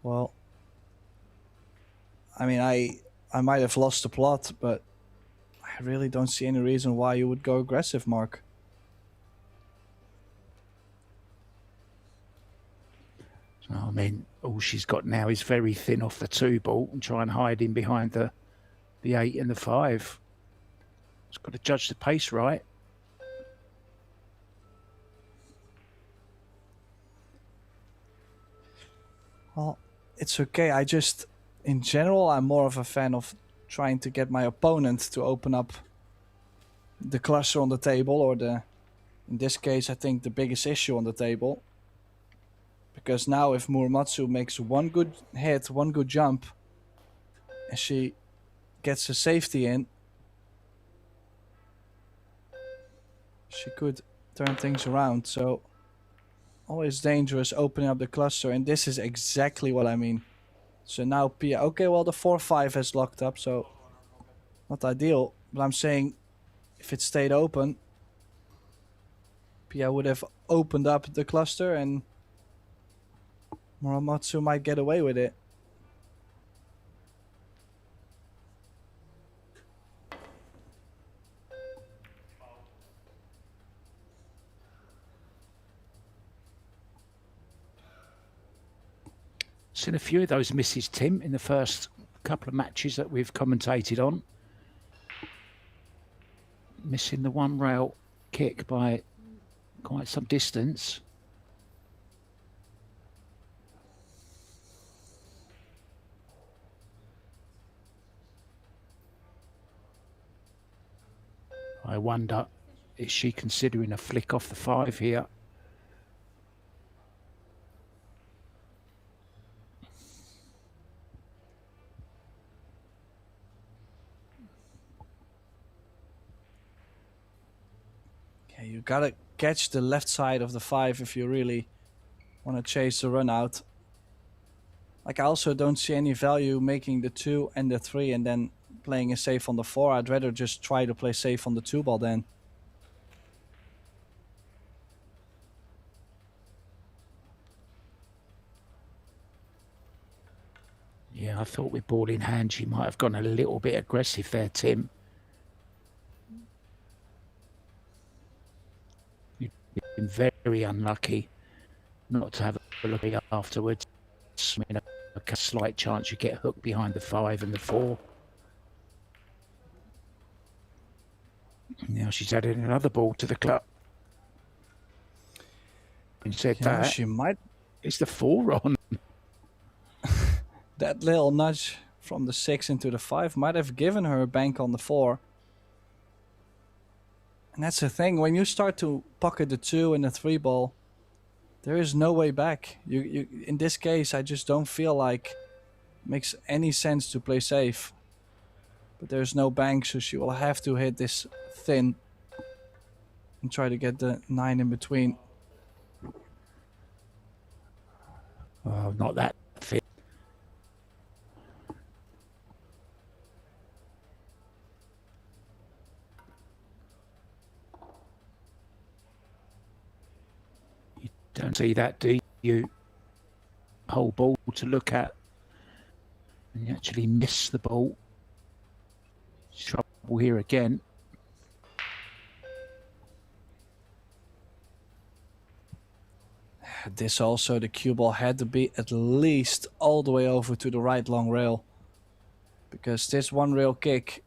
[SPEAKER 1] Well, I mean, I might have lost the plot, but I really don't see any reason why you would go aggressive, Mark.
[SPEAKER 2] So, I mean, all she's got now is very thin off the 2 ball and try and hide in behind the 8 and the 5. It's got to judge the pace right.
[SPEAKER 1] Well, it's okay. In general, I'm more of a fan of trying to get my opponent to open up the cluster on the table, or in this case, I think the biggest issue on the table. Because now if Muramatsu makes one good hit, one good jump, and she gets a safety in, she could turn things around. So always dangerous opening up the cluster, and this is exactly what I mean. So now Pia, okay, well the 4-5 has locked up, so not ideal, but I'm saying if it stayed open, Pia would have opened up the cluster and Muramatsu might get away with it.
[SPEAKER 2] Seen a few of those misses, Tim, in the first couple of matches that we've commentated on. Missing the one rail kick by quite some distance. I wonder, is she considering a flick off the 5 here?
[SPEAKER 1] Yeah, you gotta catch the left side of the 5 if you really want to chase the run out. Like, I also don't see any value making the 2 and the 3 and then playing a safe on the 4. I'd rather just try to play safe on the 2 ball then.
[SPEAKER 2] Yeah, I thought with ball in hand she might have gone a little bit aggressive there, Tim. You've been very unlucky not to have a look afterwards. I mean, a slight chance you get hooked behind the 5 and the 4. Now she's added another ball to the club. And said that
[SPEAKER 1] she might.
[SPEAKER 2] It's the 4 on.
[SPEAKER 1] That little nudge from the 6 into the 5 might have given her a bank on the 4. And that's the thing, when you start to pocket the 2 and the 3 ball, there is no way back. You in this case, I just don't feel like it makes any sense to play safe. But there's no bank, so she will have to hit this thin and try to get the 9 in between.
[SPEAKER 2] Oh, not that thin. You don't see that, do you? Whole ball to look at. And you actually miss the ball. Trouble here again.
[SPEAKER 1] This also, the cue ball had to be at least all the way over to the right long rail. Because this one rail kick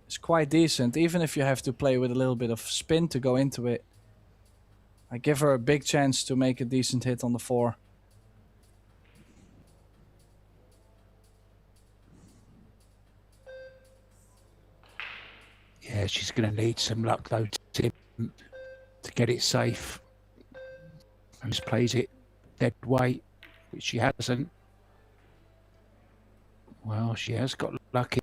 [SPEAKER 1] is quite decent, even if you have to play with a little bit of spin to go into it. I give her a big chance to make a decent hit on the 4.
[SPEAKER 2] Yeah, she's going to need some luck though, Tim, to get it safe. And just plays it dead weight, which she hasn't. Well, she has got lucky.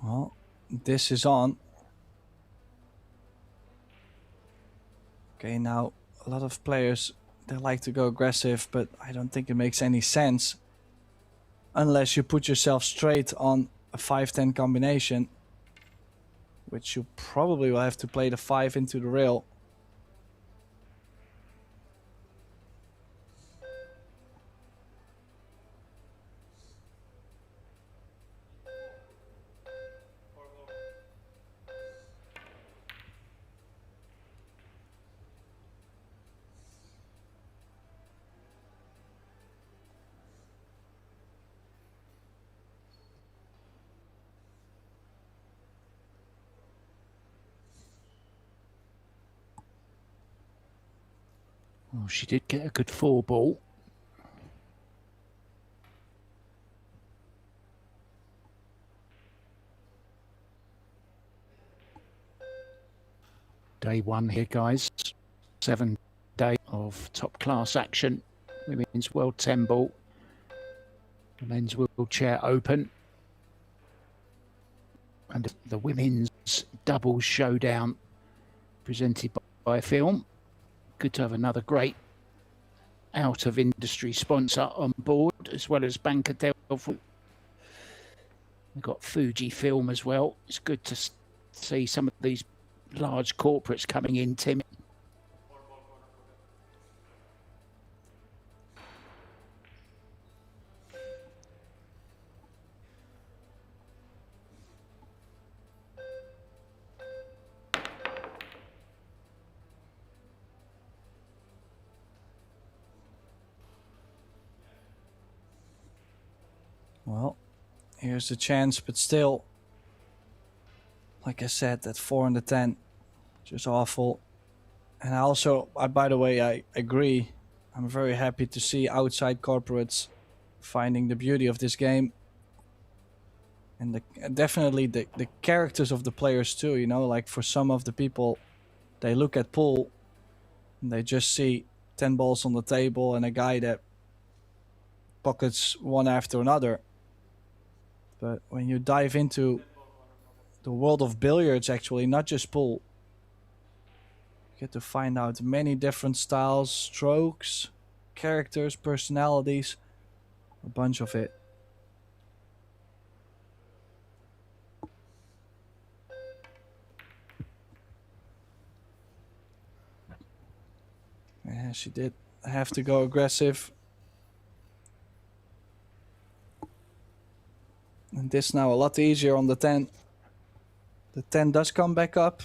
[SPEAKER 1] Well, this is on. Okay, now a lot of players, they like to go aggressive, but I don't think it makes any sense unless you put yourself straight on a 5-10 combination, which you probably will have to play the 5 into the rail.
[SPEAKER 2] Well, she did get a good 4 ball. Day 1 here, guys. 7 day of top class action. Women's World 10 ball. The men's wheelchair open. And the women's doubles showdown presented by Film. Good to have another great out of industry sponsor on board, as well as Banca del Fucino. We've got Fujifilm as well. It's good to see some of these large corporates coming in, Tim.
[SPEAKER 1] Well, here's the chance, but still, like I said, that 4 and the 10, just awful. And by the way, I agree. I'm very happy to see outside corporates finding the beauty of this game. And definitely the characters of the players too, you know, like for some of the people, they look at pool and they just see 10 balls on the table and a guy that pockets one after another. But when you dive into the world of billiards, actually, not just pool, you get to find out many different styles, strokes, characters, personalities, a bunch of it. Yeah, she did have to go aggressive. And this now a lot easier on the 10. The 10 does come back up.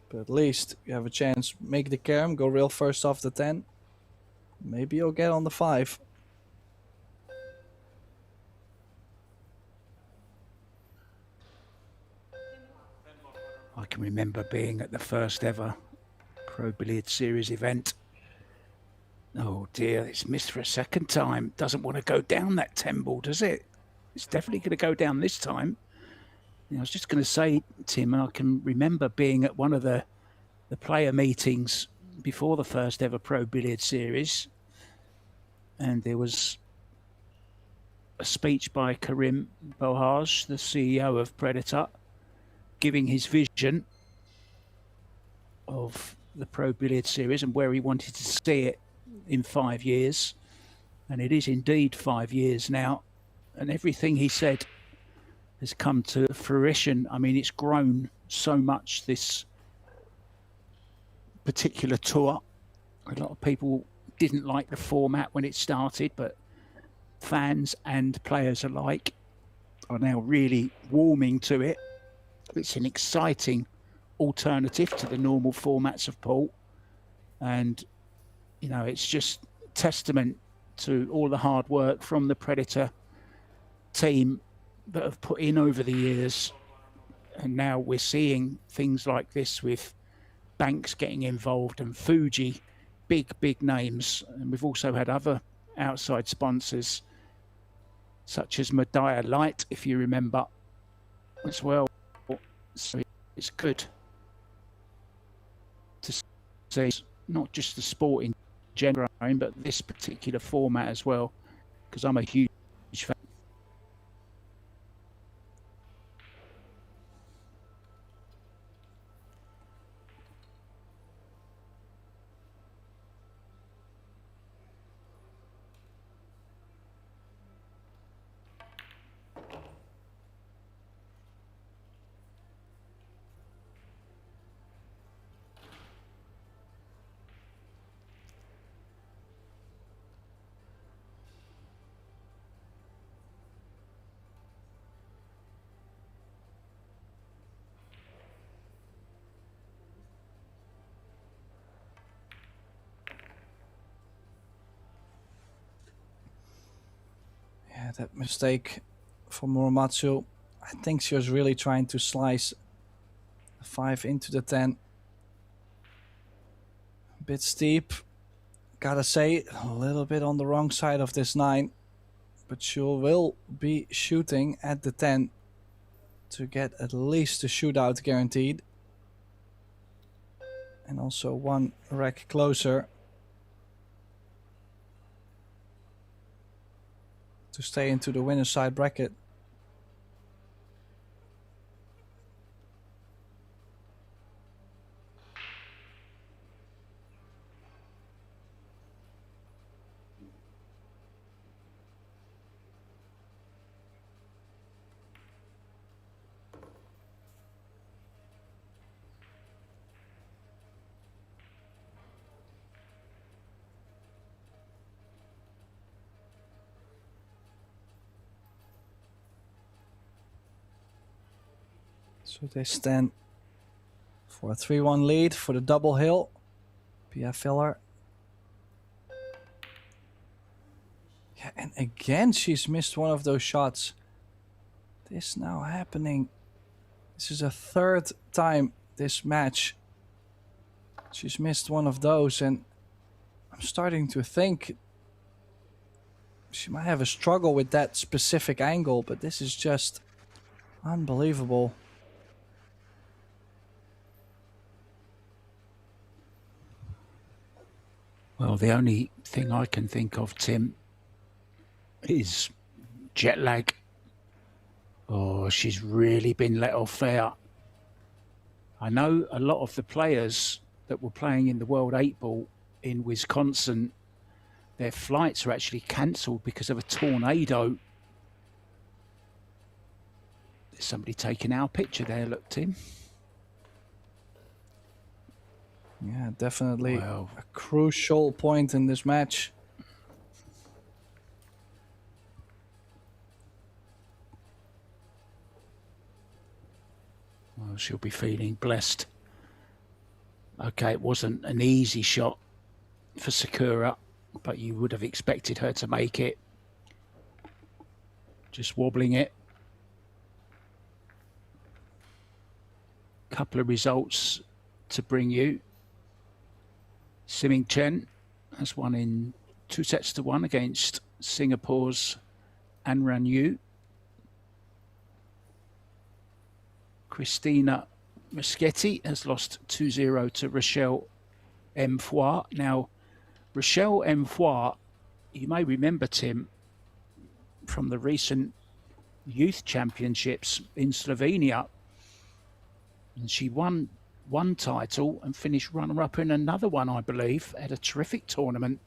[SPEAKER 1] But at least you have a chance. Make the carom, go real first off the 10. Maybe you'll get on the 5.
[SPEAKER 2] I can remember being at the first ever Pro Billiard Series event. Oh dear, it's missed for a second time. Doesn't want to go down that 10 ball, does it? It's definitely going to go down this time. I was just going to say, Tim, I can remember being at one of the player meetings before the first ever Pro Billiard Series, and there was a speech by Karim Bohaj, the CEO of Predator, giving his vision of the Pro Billiard Series and where he wanted to see it in 5 years. And it is indeed 5 years now, and everything he said has come to fruition. I mean, it's grown so much, this particular tour. A lot of people didn't like the format when it started, but fans and players alike are now really warming to it. It's an exciting alternative to the normal formats of pool, and you know, it's just testament to all the hard work from the Predator team that have put in over the years. And now we're seeing things like this with banks getting involved and Fuji, big names. And we've also had other outside sponsors such as Medaya Light, if you remember, as well. So it's good to see not just the sport in general, but this particular format as well, because I'm a huge fan.
[SPEAKER 1] That mistake for Muramatsu. I think she was really trying to slice the 5 into the 10. A bit steep. Gotta say, a little bit on the wrong side of this 9. But she will be shooting at the 10 to get at least a shootout guaranteed. And also 1 rack closer to stay into the winner's side bracket. So they stand for a 3-1 lead for the double hill. Pia Filler. Yeah, and again she's missed one of those shots. This now happening. This is a 3rd time this match. She's missed one of those, and I'm starting to think she might have a struggle with that specific angle, but this is just unbelievable.
[SPEAKER 2] Well, the only thing I can think of, Tim, is jet lag. Oh, she's really been let off there. I know a lot of the players that were playing in the World 8 Ball in Wisconsin, their flights were actually cancelled because of a tornado. There's somebody taking our picture there, look, Tim.
[SPEAKER 1] Yeah, definitely
[SPEAKER 2] Well,
[SPEAKER 1] a crucial point in this match.
[SPEAKER 2] well, she'll be feeling blessed. Okay, it wasn't an easy shot for Sakura, but you would have expected her to make it. Just wobbling it. Couple of results to bring you. Siming Chen has won in 2-1 against Singapore's Anran Yu. Christina Moschetti has lost 2-0 to Rochelle M. Foy. Now, Rochelle M. Foy, you may remember, Tim, from the recent youth championships in Slovenia. And she won one title and finished runner-up in another one, I believe, at a terrific tournament.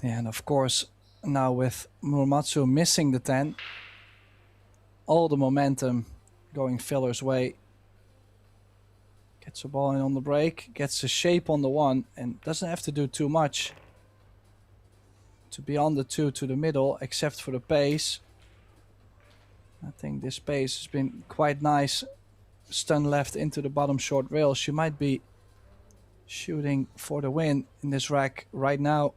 [SPEAKER 1] Yeah, and of course, now with Muramatsu missing the 10, all the momentum going Filler's way. Gets a ball in on the break, gets a shape on the 1, and doesn't have to do too much to be on the 2 to the middle, except for the pace. I think this pace has been quite nice. Stun left into the bottom short rail. She might be shooting for the win in this rack right now.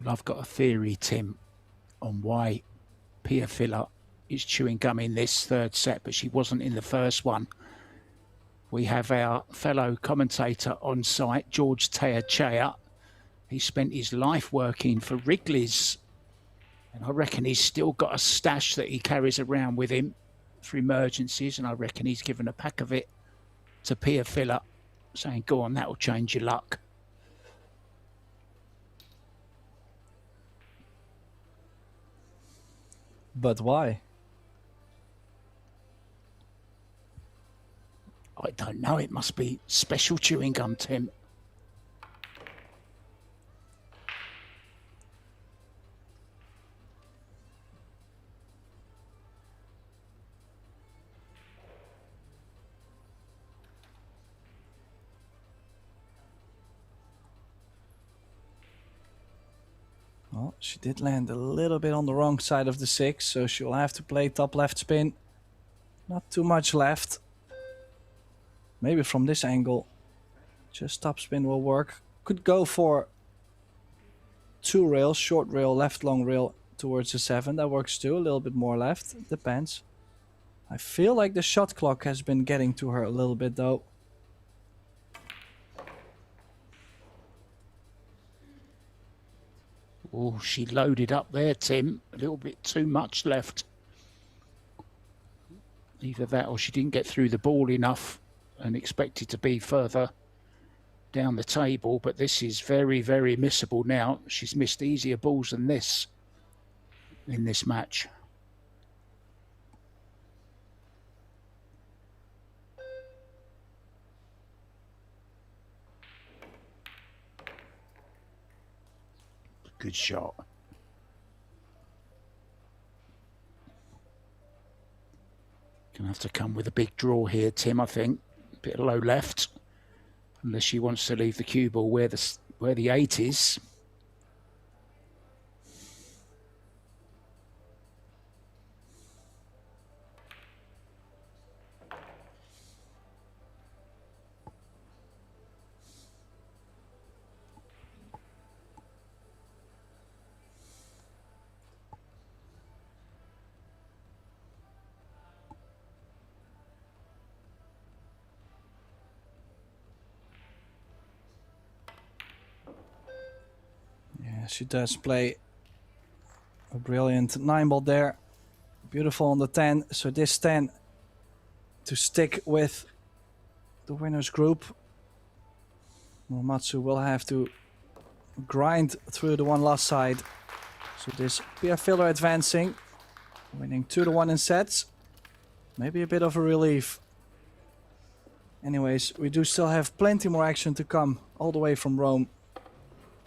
[SPEAKER 2] I've got a theory, Tim, on why Pia Filler is chewing gum in this third set, but she wasn't in the first one. We have our fellow commentator on site, George Teachea. He spent his life working for Wrigley's, and I reckon he's still got a stash that he carries around with him for emergencies, and I reckon he's given a pack of it to Pia Filler, saying, go on, that'll change your luck.
[SPEAKER 1] But why?
[SPEAKER 2] I don't know. It must be special chewing gum, Tim.
[SPEAKER 1] Well, she did land a little bit on the wrong side of the 6, so she'll have to play top left spin. Not too much left. Maybe from this angle, just top spin will work. Could go for 2 rails, short rail, left long rail towards the 7. That works too, a little bit more left. Depends. I feel like the shot clock has been getting to her a little bit though.
[SPEAKER 2] Oh, she loaded up there, Tim. A little bit too much left. Either that or she didn't get through the ball enough and expected to be further down the table. But this is very, very missable now. She's missed easier balls than this in this match. Good shot. Gonna have to come with a big draw here, Tim, I think. A bit of low left. Unless she wants to leave the cue ball where the 8 is.
[SPEAKER 1] She does play A brilliant 9-ball there. Beautiful on the 10. So this 10 to stick with the winner's group. Matsu will have to grind through the one last side. So this Pierre Filler advancing. Winning 2-1 in sets. Maybe a bit of a relief. Anyways, we do still have plenty more action to come all the way from Rome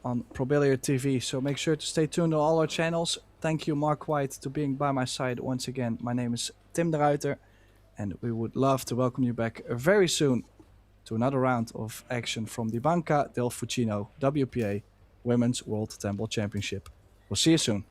[SPEAKER 1] on Pro Billiard TV. So make sure to stay tuned to all our channels. Thank you, Mark White, to being by my side once again. My name is Tim de Ruiter, and we would love to welcome you back very soon to another round of action from the Banca del Fucino WPA Women's World 10-Ball Championship. We'll see you soon.